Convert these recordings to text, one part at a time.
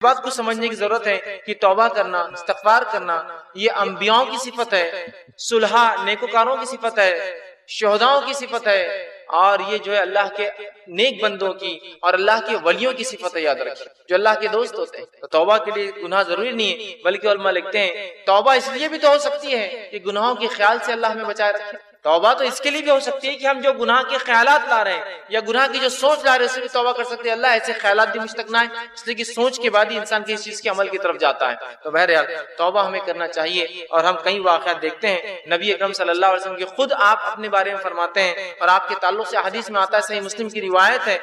بات کو سمجھنے کی ضرورت ہے کہ توبہ کرنا، استغفار کرنا یہ انبیاؤں کی صفت ہے، صلح نیکوکاروں کی صفت ہے، شہداؤں کی صفت ہے، اور یہ جو ہے اللہ کے نیک بندوں کی اور اللہ کے ولیوں کی صفت ہے، یاد رکھیں، جو اللہ کے دوست ہوتے ہیں۔ تو توبہ کے لیے گناہ ضروری نہیں ہے، بلکہ علماء لکھتے ہیں توبہ اس لیے بھی تو ہو سکتی ہے کہ گناہوں کے خیال سے اللہ ہمیں بچائے رکھے۔ توبہ تو اس کے لیے بھی ہو سکتی ہے کہ ہم جو گناہ کے خیالات لا رہے ہیں یا گناہ کی جو سوچ لا رہے ہیں اس سے بھی توبہ کر سکتے ہیں، اللہ ایسے خیالات بھی مجھ تک نہ آئے، اس لیے کہ سوچ کے بعد ہی انسان کی اس چیز کے عمل کی طرف جاتا ہے۔ تو بہرحال توبہ ہمیں کرنا چاہیے، اور ہم کئی واقعات دیکھتے ہیں نبی اکرم صلی اللہ علیہ وسلم کے خود آپ اپنے بارے میں فرماتے ہیں، اور آپ کے تعلق سے حدیث میں آتا ہے، صحیح مسلم کی روایت ہے،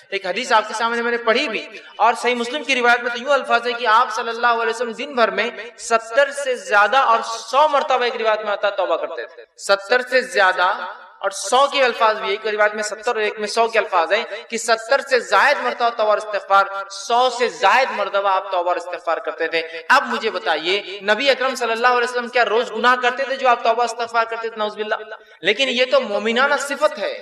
ایک حدیث آپ کے سامنے میں نے پڑھی بھی، اور صحیح مسلم کی روایت میں تو یوں الفاظ ہے کہ آپ صلی اللہ علیہ وسلم دن بھر میں 70 سے زیادہ اور 100 مرتبہ، ایک روایت میں آتا ہے، توبہ کرتے تھے۔ 70 سے زیادہ اور 100 کے الفاظ بھی، ایک روایت میں 70 اور ایک میں 100 کے الفاظ ہیں کہ 70 سے زائد مرتبہ توبہ اور استغفار، 100 سے زائد مرتبہ آپ توبہ اور استغفار کرتے تھے۔ اب مجھے بتائیے نبی اکرم صلی اللہ علیہ وسلم کیا روز گناہ کرتے تھے جو آپ توبہ استغفار کرتے تھے؟ نعوذ باللہ۔ لیکن یہ تو مومنانہ صفت ہے،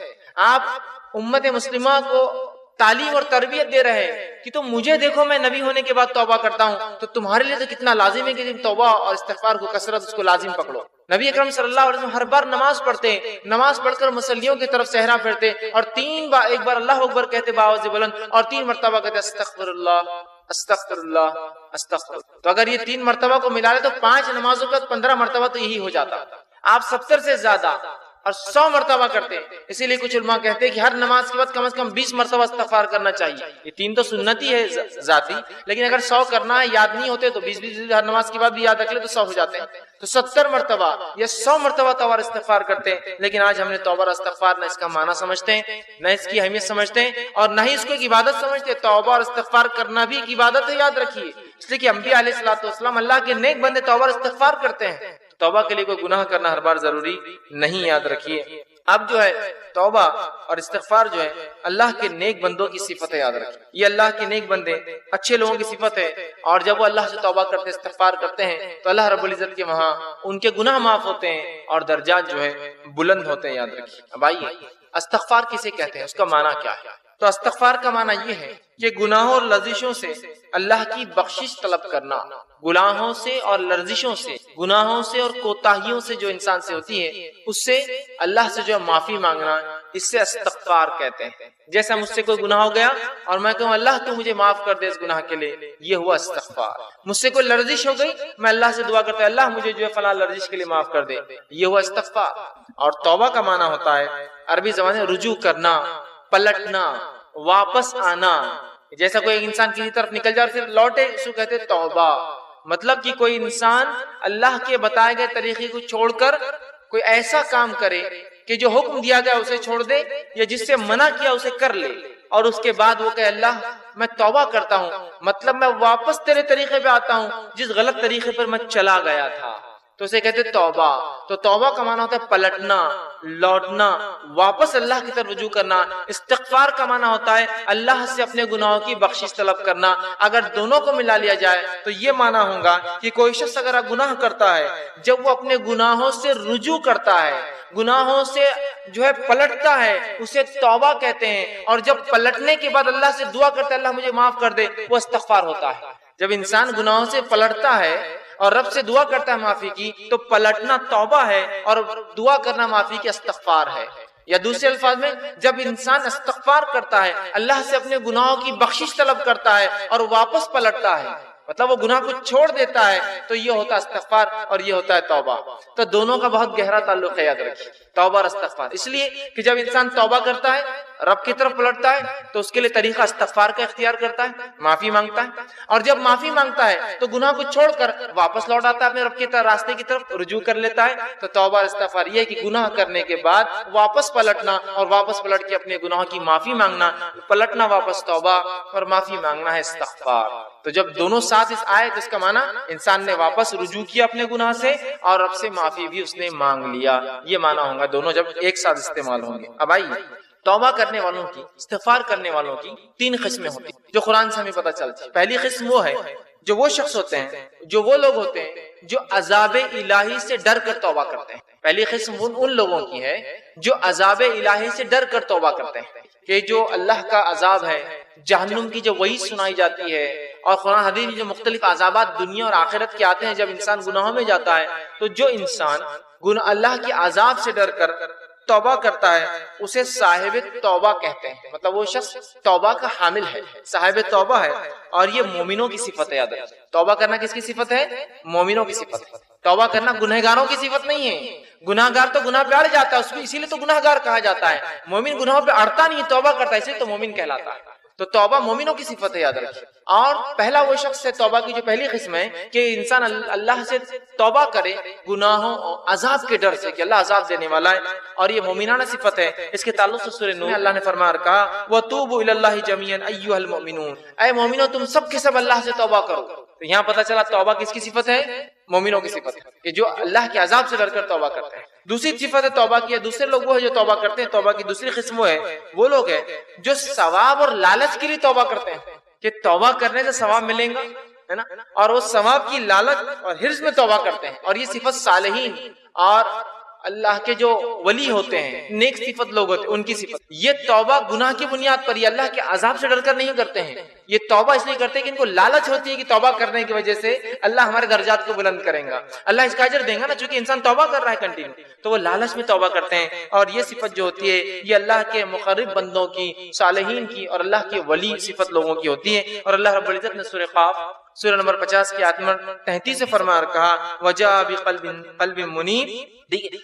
آپ امت مسلمہ کو تعلیم اور تربیت دے رہے ہیں کہ تم مجھے دیکھو میں نبی ہونے کے بعد توبہ کرتا ہوں، تو تمہارے لیے تو کتنا لازم ہے کہ تم توبہ اور استغفار کو کثرت اس کو لازم پکڑو۔ نبی اکرم صلی اللہ علیہ وسلم ہر بار نماز پڑھتے، نماز پڑھ کر مصلیوں کی طرف صحرا پھیرتے، اور 3 بار، ایک بار اللہ اکبر کہتے بآواز بلند، اور 3 مرتبہ کہتے استغفر اللہ استغفر اللہ استغفر۔ تو اگر یہ 3 مرتبہ کو ملا لے تو 5 نمازوں کا 15 مرتبہ تو یہی ہو جاتا۔ آپ 70 سے زیادہ اور 100 مرتبہ کرتے ہیں، اسی لیے کچھ علماء کہتے ہیں کہ ہر نماز کے بعد کم از کم 20 مرتبہ استغفار کرنا چاہیے۔ یہ 3 تو سنتی ہے ذاتی، لیکن اگر 100 کرنا ہے، یاد نہیں ہوتے تو 20 ہر نماز کے بعد بھی یاد رکھ لے تو 100 ہو جاتے ہیں۔ تو 70 مرتبہ یا 100 مرتبہ توبہ اور استغفار کرتے ہیں، لیکن آج ہم نے توبہ اور استغفار نہ اس کا معنی سمجھتے ہیں، نہ اس کی اہمیت سمجھتے ہیں، اور نہ ہی اس کو ایک عبادت سمجھتے۔ توبہ اور استغفار کرنا بھی ایک عبادت ہے، یاد رکھیے، اس لیے کہ انبیاء علیہ الصلوۃ والسلام اللہ کے نیک بندے توبہ اور استغفار کرتے ہیں۔ توبہ کے لیے کوئی گناہ کرنا ہر بار ضروری نہیں، یاد رکھیے۔ اب جو ہے توبہ اور استغفار جو ہے اللہ کے نیک بندوں کی صفت ہے، یاد رکھیں، یہ اللہ کے نیک بندے اچھے لوگوں کی صفت ہے، اور جب وہ اللہ سے توبہ کرتے استغفار کرتے ہیں تو اللہ رب العزت کے وہاں ان کے گناہ معاف ہوتے ہیں اور درجات جو ہے بلند ہوتے ہیں، یاد رکھیں۔ اب آئیے استغفار کسے کہتے ہیں، اس کا معنی کیا ہے؟ تو استغفار کا معنی یہ ہے کہ گناہوں اور لرزشوں سے اللہ کی بخشش طلب کرنا، گناہوں سے اور لرزشوں سے، گناہوں سے اور کوتاہیوں سے جو انسان سے ہوتی ہے، اس سے اللہ سے جو معافی مانگنا، اس سے استغفار کہتے ہیں۔ جیسا مجھ سے کوئی گناہ ہو گیا اور میں کہوں اللہ تو مجھے معاف کر دے اس گناہ کے لیے، یہ ہوا استغفار۔ مجھ سے کوئی لرزش ہو گئی، میں اللہ سے دعا کرتا ہوں اللہ مجھے جو ہے فلاں لرزش کے لیے معاف کر دے، یہ ہوا استغفار۔ اور توبہ کا معنی ہوتا ہے عربی زبان میں رجوع کرنا، پلٹنا، واپس آنا۔ جیسا کوئی انسان کسی طرف نکل جائے اور پھر لوٹے، اس کو کہتے توبہ۔ مطلب کہ کوئی انسان اللہ کے بتائے گئے طریقے کو چھوڑ کر کوئی ایسا کام کرے کہ جو حکم دیا گیا اسے چھوڑ دے، یا جس سے منع کیا اسے کر لے، اور اس کے بعد وہ کہ اللہ میں توبہ کرتا ہوں، مطلب میں واپس تیرے طریقے پہ آتا ہوں جس غلط طریقے پر میں چلا گیا تھا، تو اسے کہتے توبہ۔ تو توبہ کا معنی ہوتا ہے پلٹنا، لوٹنا، واپس اللہ کی طرف رجوع کرنا۔ استغفار کا معنی ہوتا ہے اللہ سے اپنے گناہوں کی بخشش طلب کرنا۔ اگر دونوں کو ملا لیا جائے تو یہ معنی ہوگا کہ کوئی شخص اگر گناہ کرتا ہے، جب وہ اپنے گناہوں سے رجوع کرتا ہے، گناہوں سے جو ہے پلٹتا ہے، اسے توبہ کہتے ہیں، اور جب پلٹنے کے بعد اللہ سے دعا کرتا ہے اللہ مجھے معاف کر دے، وہ استغفار ہوتا ہے۔ جب انسان گناہوں سے پلٹتا ہے اور رب سے دعا کرتا ہے معافی کی، تو پلٹنا توبہ ہے اور دعا کرنا معافی کی استغفار ہے۔ یا دوسرے الفاظ میں جب انسان استغفار کرتا ہے، اللہ سے اپنے گناہوں کی بخشش طلب کرتا ہے اور واپس پلٹتا ہے، مطلب وہ گناہ کو چھوڑ دیتا ہے، تو یہ ہوتا ہے استغفار اور یہ ہوتا ہے توبہ۔ تو دونوں کا بہت گہرا تعلق ہے، یاد رکھیے، توبہ اور استغفار۔ اس لیے کہ جب انسان توبہ کرتا ہے، رب کی طرف پلٹتا ہے، تو اس کے لیے طریقہ استغفار کا اختیار کرتا ہے، معافی مانگتا ہے، اور جب معافی مانگتا ہے تو گناہ کو چھوڑ کر واپس لوٹ آتا ہے اپنے رب کے راستے کی طرف، رجوع کر لیتا ہے۔ تو توبہ اور استغفار یہ ہے کہ گناہ کرنے کے بعد واپس پلٹنا، اور واپس پلٹ کے اپنے گناہوں کی معافی مانگنا، پلٹنا واپس توبہ اور معافی مانگنا ہے استغفار۔ تو جب دونوں ساتھ اس آئے تو اس کا معنی انسان نے واپس رجوع کیا اپنے گناہ سے، اور رب سے معافی بھی اس نے مانگ لیا، یہ معنی ہوگا دونوں جب ایک ساتھ استعمال ہوں گے۔ اب آئیے توبہ کرنے والوں کی، استغفار کرنے والوں کی 3 قسمیں ہوتی ہیں جو قرآن سے ہمیں پتہ چلتی ہے۔ پہلی قسم وہ ہے جو وہ شخص ہوتے ہیں، جو وہ لوگ ہوتے ہیں جو عذاب الہی سے ڈر کر توبہ کرتے ہیں۔ پہلی قسم ان لوگوں کی ہے جو عذاب الہی سے ڈر کر توبہ کرتے ہیں، کہ جو اللہ کا عذاب ہے، جہنم کی جو وعید سنائی جاتی ہے اور قرآن حدیث میں جو مختلف عذابات دنیا اور آخرت کے آتے ہیں جب انسان گناہوں میں جاتا ہے، تو جو انسان اللہ کے عذاب سے ڈر کر توبہ کرتا ہے اسے صاحب توبہ کہتے ہیں، مطلب وہ شخص توبہ کا حامل ہے، صاحب توبہ ہے، اور یہ مومنوں کی صفت ہے۔ یاد رکھیں، توبہ کرنا کس کی صفت ہے؟ مومنوں کی صفت ہے۔ توبہ کرنا گنہگاروں کی صفت نہیں ہے، گناہگار تو گناہ پہ اڑ جاتا ہے، اس کو اسی لیے تو گناہگار کہا جاتا ہے۔ مومن گناہوں پہ اڑتا نہیں، توبہ کرتا ہے، اس لیے تو مومن کہلاتا ہے۔ تو توبہ مومنوں کی صفت ہے، یاد رکھیں۔ اور پہلا وہ شخص ہے، توبہ کی جو پہلی قسم ہے کہ انسان اللہ سے توبہ کرے گناہوں اور عذاب کے ڈر سے کہ اللہ عذاب دینے والا ہے، اور یہ مومنانہ صفت ہے۔ اس کے تعلق سے سورہ نور میں اللہ نے فرمایا اور کہا وَتُوبُوا إِلَى اللَّهِ جَمِيعًا أَيُّهَا الْمُؤْمِنُونَ، اے مومنوں تم سب کے سب اللہ سے توبہ کرو۔ تو یہاں پتہ چلا توبہ کس کی صفت ہے؟ مومنوں کی صفت ہے، کہ جو اللہ کے عذاب سے ڈر کر توبہ کرتے ہیں۔ دوسری صفت ہے توبہ کی، دوسرے لوگ وہ ہے جو توبہ کرتے ہیں۔ توبہ کی دوسری قسم وہ ہے، وہ لوگ ہیں جو ثواب اور لالچ کے لیے توبہ کرتے ہیں کہ توبہ کرنے سے ثواب ملے گا، ہے نا، اور وہ ثواب کی لالچ اور حرص میں توبہ کرتے ہیں۔ اور یہ صفت صالحین اور اللہ کے جو ولی ہوتے ہیں، نیک صفت لوگ ہوتے ہیں، ان کی صفت۔ یہ توبہ گناہ کی بنیاد پر، یہ اللہ کے عذاب سے ڈر کر نہیں کرتے ہیں، یہ توبہ اس لیے کرتے ہیں کہ ان کو لالچ ہوتی ہے کہ توبہ کرنے کی وجہ سے اللہ ہمارے درجات کو بلند کریں گا، اللہ اس کا اجر دے گا نا، چونکہ انسان توبہ کر رہا ہے کنٹینیو، تو وہ لالچ میں توبہ کرتے ہیں۔ اور یہ صفت جو ہوتی ہے یہ اللہ کے مقرب بندوں کی، صالحین کی اور اللہ کے ولی صفت لوگوں کی ہوتی ہے۔ اور اللہ رب العزت نے سورہ قاف سورہ نمبر 50 کی آیت نمبر 33 سے فرمایا اور کہا وَجَاءَ بِقَلْبٍ مُنِيبٍ،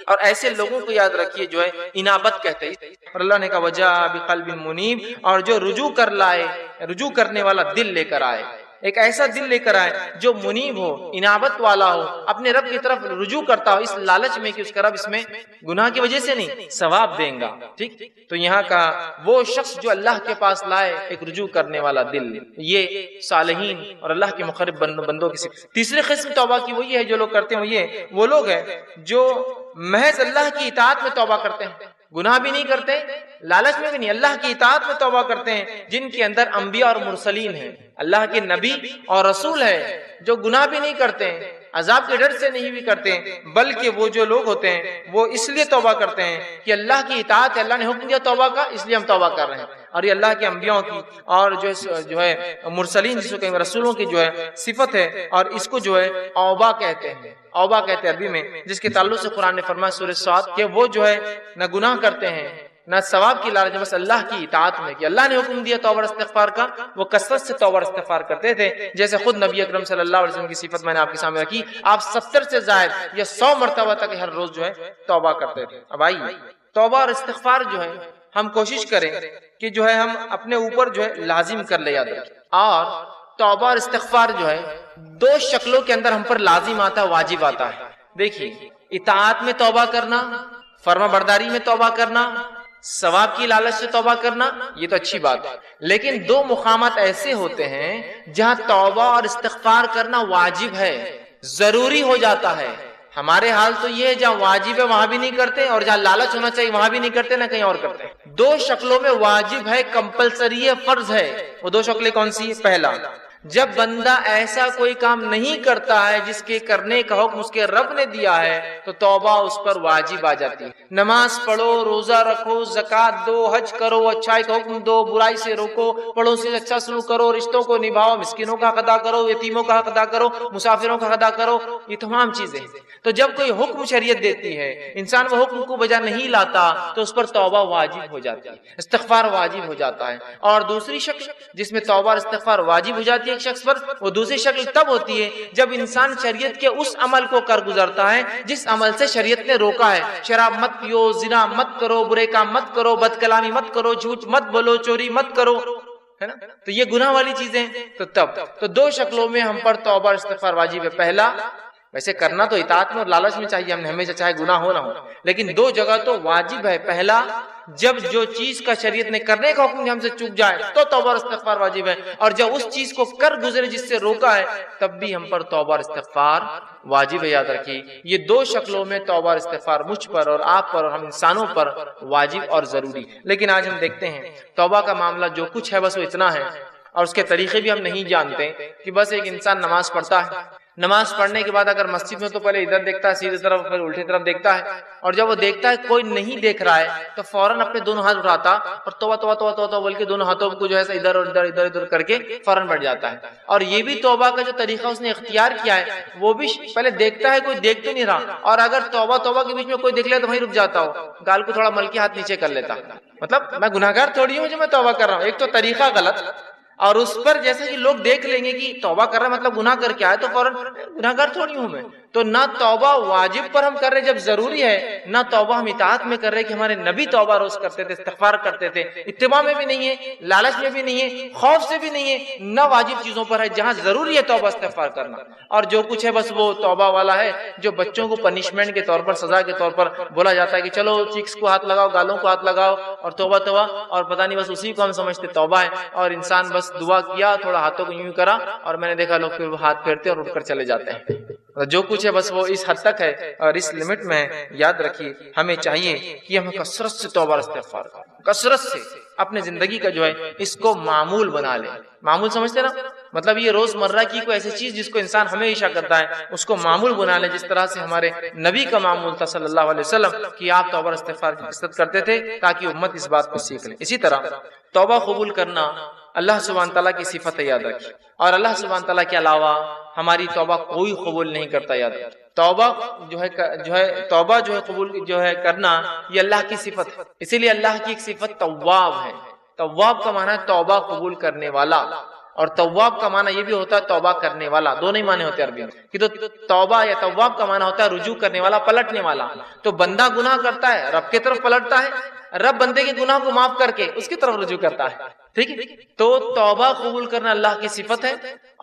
اور ایسے لوگوں کو یاد رکھیے جو ہے انابت کہتے ہیں۔ اور اللہ نے کہا وَجَاءَ بِقَلْبٍ مُنِيبٍ، اور جو رجوع کر لائے، رجوع کرنے والا دل لے کر آئے، ایک ایسا دل لے کر آئے جو منیب ہو، انابت والا ہو، اپنے رب کی طرف رجوع کرتا ہو، اس لالچ میں کہ اس کا رب اس میں گناہ کی وجہ سے نہیں ثواب دیں گا۔ ٹھیک، تو یہاں کا وہ شخص جو اللہ کے پاس لائے ایک رجوع کرنے والا دل، یہ صالحین اور اللہ کے مقرب بندوں کی صفت۔ تیسری قسم توبہ کی وہی ہے جو لوگ کرتے ہیں، وہ لوگ ہیں جو محض اللہ کی اطاعت میں توبہ کرتے ہیں، گناہ بھی نہیں کرتے، لالچ میں بھی نہیں، اللہ کی اطاعت میں توبہ کرتے ہیں، جن کے اندر انبیاء اور مرسلین ہیں، اللہ کے نبی اور رسول ہیں، جو گناہ بھی نہیں کرتے ہیں، عذاب کے ڈر سے نہیں بھی کرتے ہیں، بلکہ وہ جو لوگ ہوتے ہیں وہ اس لیے توبہ کرتے ہیں کہ اللہ کی اطاعت ہے، اللہ نے حکم دیا توبہ کا، اس لیے ہم توبہ کر رہے ہیں۔ اور یہ اللہ کے انبیاء کی اور جو ہے مرسلین جس کو کہیں رسولوں کی جو ہے صفت ہے، اور اس کو جو ہے اوبا کہتے ہیں، اوبا کہتے ہیں عربی میں، جس کے تعلق سے قرآن نے فرمایا سورہ صاد کہ وہ جو ہے نہ گناہ کرتے ہیں نہ ثواب کی لالچ، بس اللہ کی اطاعت میں کہ اللہ نے حکم دیا توبہ اور استغفار کا، وہ کثرت سے توبہ اور استغفار کرتے تھے۔ جیسے خود نبی اکرم صلی اللہ علیہ وسلم کی صفت میں نے آپ کے سامنے رکھی، آپ 70 سے زائد یا 100 مرتبہ تک ہر روز جو ہے توبہ کرتے تھے۔ اب آئیے توبہ اور استغفار جو ہے ہم کوشش کریں کہ جو ہے ہم اپنے اوپر جو ہے لازم کر لے، یاد رکھیں۔ اور توبہ اور استغفار جو ہے دو شکلوں کے اندر ہم پر لازم آتا ہے، واجب آتا ہے۔ دیکھیے، اطاعت میں توبہ کرنا، فرما برداری میں توبہ کرنا، ثواب کی لالچ سے توبہ کرنا، یہ تو اچھی بات ہے، لیکن دو مقامات ایسے ہوتے ہیں جہاں توبہ اور استغفار کرنا واجب ہے، ضروری ہو جاتا ہے۔ ہمارے حال تو یہ ہے جہاں واجب ہے وہاں بھی نہیں کرتے، اور جہاں لالچ ہونا چاہیے وہاں بھی نہیں کرتے، نہ کہیں اور کرتے ہیں۔ دو شکلوں میں واجب ہے، کمپلسری ہے، فرض ہے۔ وہ دو شکلیں کون سی ہے؟ پہلا، جب بندہ ایسا کوئی کام نہیں کرتا ہے جس کے کرنے کا حکم اس کے رب نے دیا ہے تو توبہ اس پر واجب آ جاتی ہے۔ نماز پڑھو، روزہ رکھو، زکوٰۃ دو، حج کرو، اچھائی کا حکم دو، برائی سے روکو، پڑوسی سے اچھا سلوک کرو، رشتوں کو نبھاؤ، مسکینوں کا حق ادا کرو، یتیموں کا حق ادا کرو، مسافروں کا حق ادا کرو، یہ تمام چیزیں۔ تو جب کوئی حکم شریعت دیتی ہے انسان وہ حکم کو بجا نہیں لاتا تو اس پر توبہ واجب ہو جاتی ہے، استغفار واجب ہو جاتا ہے۔ اور دوسری شکل جس میں توبہ اور استغفار واجب ہو جاتی ہے ایک شخص پر، وہ دوسری شکل تب ہوتی ہے جب انسان شریعت کے اس عمل کو کر گزرتا ہے جس عمل سے شریعت نے روکا ہے۔ شراب مت پیو، زنا مت کرو، برے کام مت کرو، بد کلامی مت کرو، جھوٹ مت بولو، چوری مت کرو، ہے نا، تو یہ گناہ والی چیزیں۔ تو تب تو دو شکلوں میں ہم پر توبہ اور استغفار واجب ہے۔ پہلا، ویسے کرنا تو اطاعت میں اور لالچ میں چاہیے ہم نے ہمیشہ، چاہے گناہ ہو نہ ہو، لیکن دو جگہ تو واجب ہے۔ پہلا، جب جو چیز کا شریعت نے کرنے کا حکم ہم سے چوک جائے تو توبہ اور استغفار واجب ہے، اور جب اس چیز کو کر گزرے جس سے روکا ہے تب بھی ہم پر توبہ اور استغفار واجب ہے۔ یاد رکھیے، یہ دو شکلوں میں توبہ اور استغفار مجھ پر اور آپ پر اور ہم انسانوں پر واجب اور ضروری۔ لیکن آج ہم دیکھتے ہیں توبہ کا معاملہ جو کچھ ہے بس وہ اتنا ہے، اور اس کے طریقے بھی ہم نہیں جانتے کہ بس ایک انسان نماز پڑھتا ہے، نماز پڑھنے کے بعد اگر مسجد میں تو پہلے ادھر دیکھتا ہے سیدھی طرف، پھر الٹی طرف دیکھتا ہے، اور جب وہ دیکھتا ہے کوئی نہیں دیکھ رہا ہے تو فوراً اپنے دونوں ہاتھ اٹھاتا اور توبہ توبہ توبہ توبہ بول کے دونوں ہاتھوں کو جو ہے ادھر اور ادھر ادھر ادھر کر کے فوراً بیٹھ جاتا ہے۔ اور یہ بھی توبہ کا جو طریقہ اس نے اختیار کیا ہے، وہ بھی پہلے دیکھتا ہے کوئی دیکھ تو نہیں رہا، اور اگر توبہ توبہ کے بیچ میں کوئی دیکھ لے تو وہیں رک جاتا ہو، گال کو تھوڑا مل کے ہاتھ نیچے کر لیتا، مطلب میں گناہگار تھوڑی ہوں جو میں توبہ کر رہا ہوں۔ ایک تو طریقہ غلط، اور اس پر جیسے کہ لوگ دیکھ لیں گے کہ توبہ کر رہا ہے مطلب گناہ کر کے آئے تو فوراً گناہگار تھوڑی ہوں میں، تو نہ توبہ واجب پر ہم کر رہے جب ضروری ہے، نہ توبہ ہم اطاعت میں کر رہے کہ ہمارے نبی توبہ روز کرتے تھے، استغفار کرتے تھے، اتباع میں بھی نہیں ہے، لالچ میں بھی نہیں ہے، خوف سے بھی نہیں ہے، نہ واجب چیزوں پر ہے جہاں ضروری ہے توبہ استغفار کرنا، اور جو کچھ ہے بس وہ توبہ والا ہے جو بچوں کو پنشمنٹ کے طور پر، سزا کے طور پر بولا جاتا ہے کہ چلو چیکس کو ہاتھ لگاؤ، گالوں کو ہاتھ لگاؤ اور توبہ توبہ، اور پتہ نہیں بس اسی کو ہم سمجھتے توبہ ہے، اور انسان بس دعا کیا، تھوڑا ہاتھوں کو یوں کرا، اور میں نے دیکھا لوگ پھر وہ ہاتھ پھیرتے اور اٹھ کر چلے جاتے ہیں۔ جو کچھ ہے بس وہ اس حد تک ہے اور اس لمٹ میں ہے۔ یاد رکھیے ہمیں چاہیے کہ ہم کثرت سے توبہ استغفار کریں، کثرت سے اپنے زندگی کا جو ہے اس کو معمول بنا لیں۔ معمول سمجھتے نا، مطلب یہ روز مرہ کی کوئی ایسی چیز جس کو انسان ہمیشہ کرتا ہے اس کو معمول بنا لیں، جس طرح سے ہمارے نبی کا معمول تھا صلی اللہ علیہ وسلم کہ آپ توبہ استغفار کی کثرت کرتے تھے تاکہ امت اس بات کو سیکھ لے۔ اسی طرح توبہ قبول کرنا اللہ سبحانہ تعالیٰ کی صفت ہے، یاد رکھیے، اور اللہ سبحانہ تعالیٰ کے علاوہ ہماری توبہ کوئی قبول نہیں کرتا، یاد رکھیے۔ توبہ توبہ قبول کرنا یہ اللہ کی صفت ہے، اسی لیے اللہ کی ایک صفت تواب ہے۔ تواب کا معنی ہے توبہ قبول کرنے والا، اور تواب کا معنی یہ بھی ہوتا ہے توبہ کرنے والا، دونوں ہی معنی ہوتے ہیں عربی میں کہ تو توبہ یا تواب کا معنی ہوتا ہے رجوع کرنے والا، پلٹنے والا۔ تو بندہ گناہ کرتا ہے، رب کی طرف پلٹتا ہے، رب بندے کے گناہ کو معاف کر کے اس کی طرف رجوع کرتا ہے، ٹھیک ہے۔ تو توبہ قبول کرنا اللہ کی صفت ہے،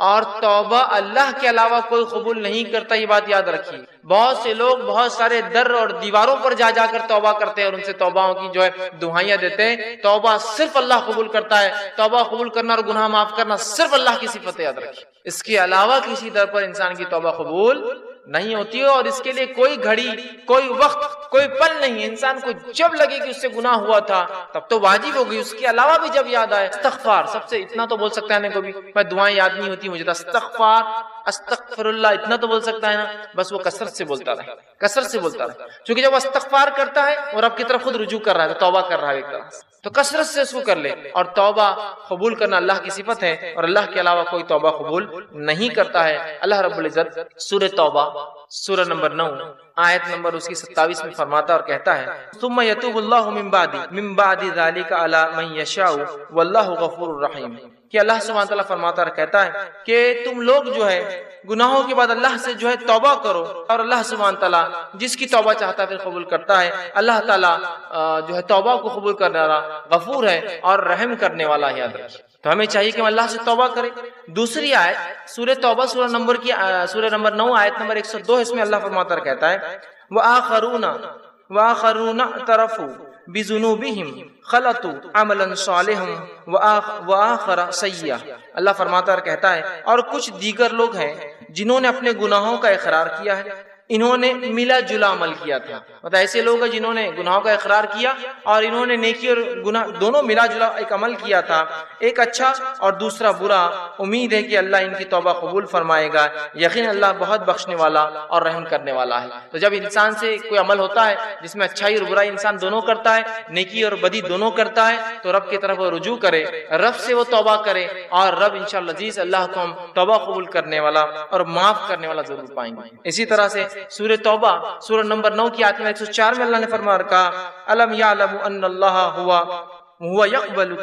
اور توبہ اللہ کے علاوہ کوئی قبول نہیں کرتا، یہ بات یاد رکھیے۔ بہت سے لوگ بہت سارے در اور دیواروں پر جا جا کر توبہ کرتے ہیں اور ان سے توبہوں کی جو ہے دعائیاں دیتے ہیں۔ توبہ صرف اللہ قبول کرتا ہے، توبہ قبول کرنا اور گناہ معاف کرنا صرف اللہ کی صفت ہے، یاد رکھیے۔ اس کے علاوہ کسی در پر انسان کی توبہ قبول نہیں ہوتی ہے، اور اس کے لیے کوئی گھڑی، کوئی وقت، کوئی پل نہیں ہے۔ انسان کو جب لگے کہ اس سے گناہ ہوا تھا تب تو واجب ہو گئی، اس کے علاوہ بھی جب یاد آئے استغفار، سب سے اتنا تو بول سکتا ہے نا، کبھی میں دعائیں یاد نہیں ہوتی مجھے، استغفار استغفر اللہ اتنا تو بول سکتا ہے نا، بس وہ کثرت سے بولتا رہے، کثرت سے بولتا رہے، کیونکہ جب استغفار کرتا ہے اور رب کی طرف خود رجوع کر رہا ہے تو توبہ کر رہا ہے ایک طرح سے، تو کثرت سے اس کو کر لے۔ اور توبہ قبول کرنا اللہ کی صفت ہے، اور اللہ کے علاوہ کوئی توبہ قبول نہیں کرتا ہے۔ اللہ رب العزت سورہ توبہ سورہ نمبر 9 آیت نمبر اس کی 27 میں فرماتا اور کہتا ہے ثم یتوب اللہ من بعد ذلک علی من یشاء واللہ غفور رحیم، کہ اللہ سبحانہ تعالیٰ فرماتا اور کہتا ہے کہ تم لوگ جو ہے گناہوں کے بعد اللہ سے جو ہے توبہ کرو، اور اللہ سبحانہ تعالیٰ جس کی توبہ چاہتا ہے پھر قبول کرتا ہے۔ اللہ تعالیٰ جو ہے توبہ کو قبول کرنے والا غفور ہے اور رحم کرنے والا ہے، یاد رکھیے۔ تو ہمیں چاہیے کہ ہم اللہ سے توبہ کریں۔ دوسری آیت سورہ توبہ سورہ نمبر 9 آیت نمبر 102، اس میں اللہ فرماتا اور کہتا ہے وآخرون اعترفوا بذنوبهم خلطوا عملا صالحا وآخر سیئا، اللہ فرماتا اور کہتا ہے اور کچھ دیگر لوگ ہیں جنہوں نے اپنے گناہوں کا اقرار کیا ہے، انہوں نے ملا جلا عمل کیا تھا۔ مطلب ایسے لوگ ہیں جنہوں نے گناہوں کا اقرار کیا اور انہوں نے نیکی اور گناہ دونوں ملا جلا ایک عمل کیا تھا، ایک اچھا اور دوسرا برا۔ امید ہے کہ اللہ ان کی توبہ قبول فرمائے گا، یقین اللہ بہت بخشنے والا اور رحم کرنے والا ہے۔ تو جب انسان سے کوئی عمل ہوتا ہے جس میں اچھائی اور برائی انسان دونوں کرتا ہے، نیکی اور بدی دونوں کرتا ہے، تو رب کی طرف وہ رجوع کرے، رب سے وہ توبہ کرے، اور رب انشاءاللہ عزیز اللہ کو ہم توبہ قبول کرنے والا اور معاف کرنے والا ضرور پائیں گے۔ اسی طرح سے سورہ توبہ سورہ نمبر 9 کی آیت 104 میں اللہ نے فرمایا اور کہا الم یعلم ان اللہ هو يقبل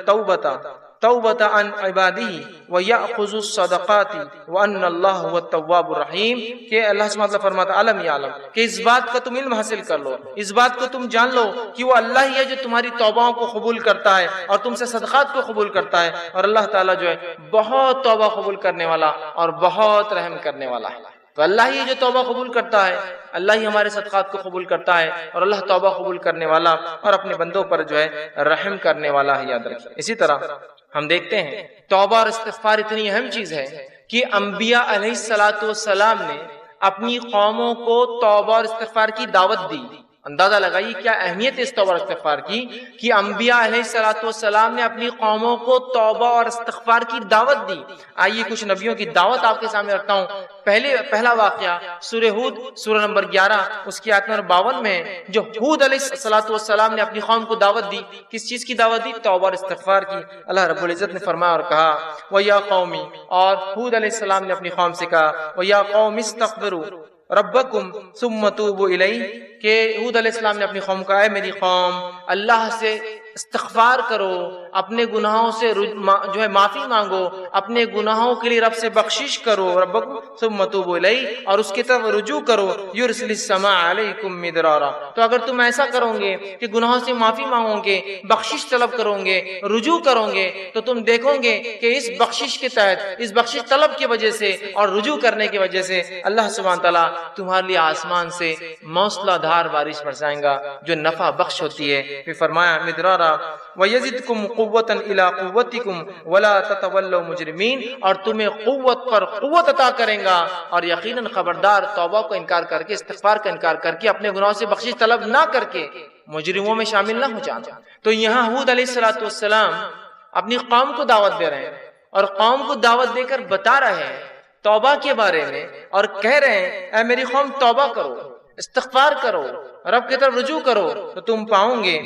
توبۃ عن عباده ويأخذ الصدقات وان اللہ هو التواب الرحیم، کہ اللہ سبحانہ وتعالی فرماتا علم یعلم، کہ اس بات کا تم علم حاصل کر لو، اس بات کو تم جان لو کہ وہ اللہ ہی ہے جو تمہاری توبہوں کو قبول کرتا ہے اور تم سے صدقات کو قبول کرتا ہے، اور اللہ تعالیٰ جو ہے بہت توبہ قبول کرنے والا اور بہت رحم کرنے والا ہے۔ تو اللہ ہی جو توبہ قبول کرتا ہے، اللہ ہی ہمارے صدقات کو قبول کرتا ہے، اور اللہ توبہ قبول کرنے والا اور اپنے بندوں پر جو ہے رحم کرنے والا ہے، یاد رکھیں۔ اسی طرح ہم دیکھتے ہیں توبہ اور استغفار اتنی اہم چیز ہے کہ انبیاء علیہ السلام نے اپنی قوموں کو توبہ اور استغفار کی دعوت دی، اندازہ لگائیے کیا اہمیت ہے اس توبہ اور استغفار کی کہ انبیاء علیہ الصلوۃ والسلام نے اپنی قوموں کو توبہ اور استغفار کی دعوت دی۔ آئیے کچھ نبیوں کی دعوت آپ کے سامنے رکھتا ہوں۔ پہلا واقعہ سورہ ہود سورہ نمبر 11 اس کی آیت نمبر 52 میں، جو ہود علیہ الصلوۃ والسلام نے اپنی قوم کو دعوت دی، کس چیز کی دعوت دی؟ توبہ اور استغفار کی۔ اللہ رب العزت نے فرمایا اور کہا وَيَا قَوْمِ، اور ہود علیہ السلام نے اپنی قوم سے کہا وَيَا قَوْمِ اسْتَغْفِرُوا ربکم ثم توبوا الیہ، کہ ہود علیہ السلام نے اپنی قوم کو اے میری قوم اللہ سے استغفار کرو، اپنے گناہوں سے جو ہے معافی مانگو، اپنے گناہوں کے لیے رب سے بخشش کرو، ربکم ثم توبوا الیہ، اور اس کی طرف رجوع کرو، یرسل السماء علیکم مدرارا۔ تو اگر تم ایسا کرو گے کہ گناہوں سے معافی مانگو گے، بخشش طلب کرو گے، رجوع کرو گے، تو تم دیکھو گے کہ اس بخشش کے تحت، اس بخشش طلب کی وجہ سے اور رجوع کرنے کی وجہ سے اللہ سبحانہ تعالیٰ تمہارے لیے آسمان سے موسلا دھار بارش برسائیں گا جو نفع بخش ہوتی ہے۔ پھر فرمایا مدرارا وَيَزِدْكُمْ قُوَّةً إِلَىٰ قُوَّتِكُمْ وَلَا تَتَوَلَّوْا مُجْرِمِينَ، اور تمہیں قوت پر قوت عطا کریں گا، اور یقیناً خبردار توبہ کو انکار کر کے، استغفار کا انکار کر کے، اپنے گناہوں سے بخشش طلب نہ کر کے مجرموں میں شامل نہ ہو جانا۔ تو یہاں ہود علیہ الصلوۃ والسلام اپنی قوم کو دعوت دے رہے ہیں، اور قوم کو دعوت دے کر بتا رہے ہیں توبہ کے بارے میں، اور کہہ رہے ہیں اے میری قوم توبہ کرو، استغفار کرو، رب کی طرف رجوع کرو، تو تم پاؤں گے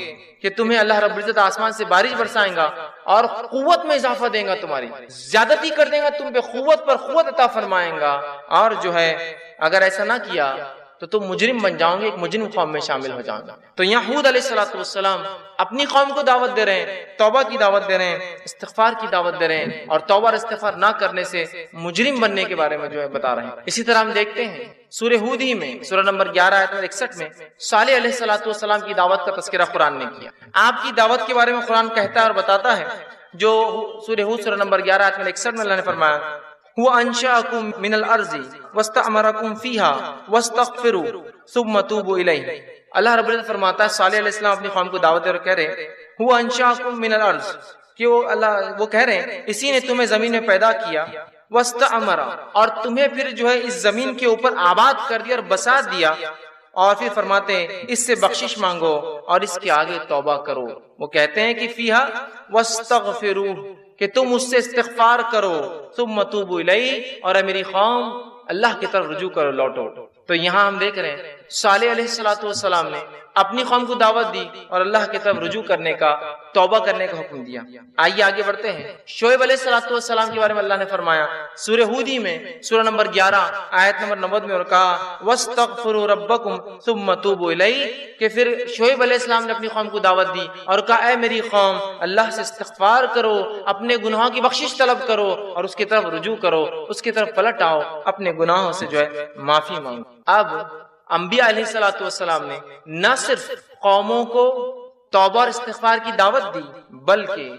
کہ تمہیں اللہ رب العزت آسمان سے بارش برسائیں گا اور قوت میں اضافہ دیں گا، تمہاری زیادتی کر دیں گا، تم پہ قوت پر قوت عطا فرمائیں گا، اور جو ہے اگر ایسا نہ کیا تو تم مجرم بن جاؤ گے، ایک مجرم قوم میں شامل ہو جاؤ گے۔ تو یہاں ہود علیہ الصلوۃ والسلام اپنی قوم کو دعوت دے رہے ہیں، توبہ کی دعوت دے رہے ہیں، استغفار کی دعوت دے رہے ہیں، اور توبہ اور استغفار نہ کرنے سے مجرم بننے کے بارے میں جو ہے بتا رہے ہیں۔ اسی طرح ہم دیکھتے ہیں سورہ ہود ہی میں سورہ نمبر 11 آیت نمبر 61 میں صالح علیہ الصلوۃ والسلام کی دعوت کا تذکرہ قرآن نے کیا۔ آپ کی دعوت کے بارے میں قرآن کہتا ہے اور بتاتا ہے، جو سورہ ہود سورہ نمبر 11 آیت نمبر 61 میں اللہ نے فرمایا وَأَنشَأَكُم مِّنَ الْأَرْضِ وَاسْتَعْمَرَكُم فِيهَا وَاسْتَغْفِرُوا ثُمَّ تُوبُوا إِلَيْهِ۔ اللہ رب العزت فرماتا ہے صالح علیہ السلام اپنی قوم کو دعوت دے اور کہہ رہے وَأَنشَأَكُم مِّنَ الْأَرْضِ، کہ وہ کہہ رہے ہیں اسی نے تمہیں زمین میں پیدا کیا، وَاسْتَعْمَرَ، اور تمہیں پھر جو ہے اس زمین کے اوپر آباد کر دیا اور بسا دیا، اور پھر فرماتے ہیں اس سے بخشش مانگو اور اس کے آگے توبہ کرو۔ وہ کہتے ہیں کہ فیہا واستغفروا، کہ تم اس سے استغفار کرو، ثم توبوا الیہ، اور اے میری قوم اللہ کی طرف رجوع کرو، لوٹو۔ تو یہاں ہم دیکھ رہے ہیں صالح علیہ الصلوۃ والسلام نے اپنی قوم کو دعوت دی اور اللہ کی طرف رجوع کرنے کا، توبہ کرنے کا حکم دیا۔ آئیے آگے بڑھتے ہیں۔ شعیب علیہ الصلوۃ والسلام کے بارے میں اللہ نے فرمایا سورہ ہود ہی میں سورہ نمبر 11 آیت نمبر 90 میں، اور کہا وَاسْتَغْفِرُوا رَبَّكُمْ ثُمَّ تُوبُوا إِلَيْهِ، کہ پھر شعیب علیہ السلام نے اپنی قوم کو دعوت دی اور کہا اے میری قوم اللہ سے استغفار کرو، اپنے گناہوں کی بخشش طلب کرو اور اس کی طرف رجوع کرو، اس کی طرف پلٹ آؤ، اپنے گناہوں سے جو ہے معافی مانگو۔ اب انبیاء علیہ الصلوۃ والسلام نے نہ صرف قوموں کو توبہ اور استغفار کی دعوت دی، بلکہ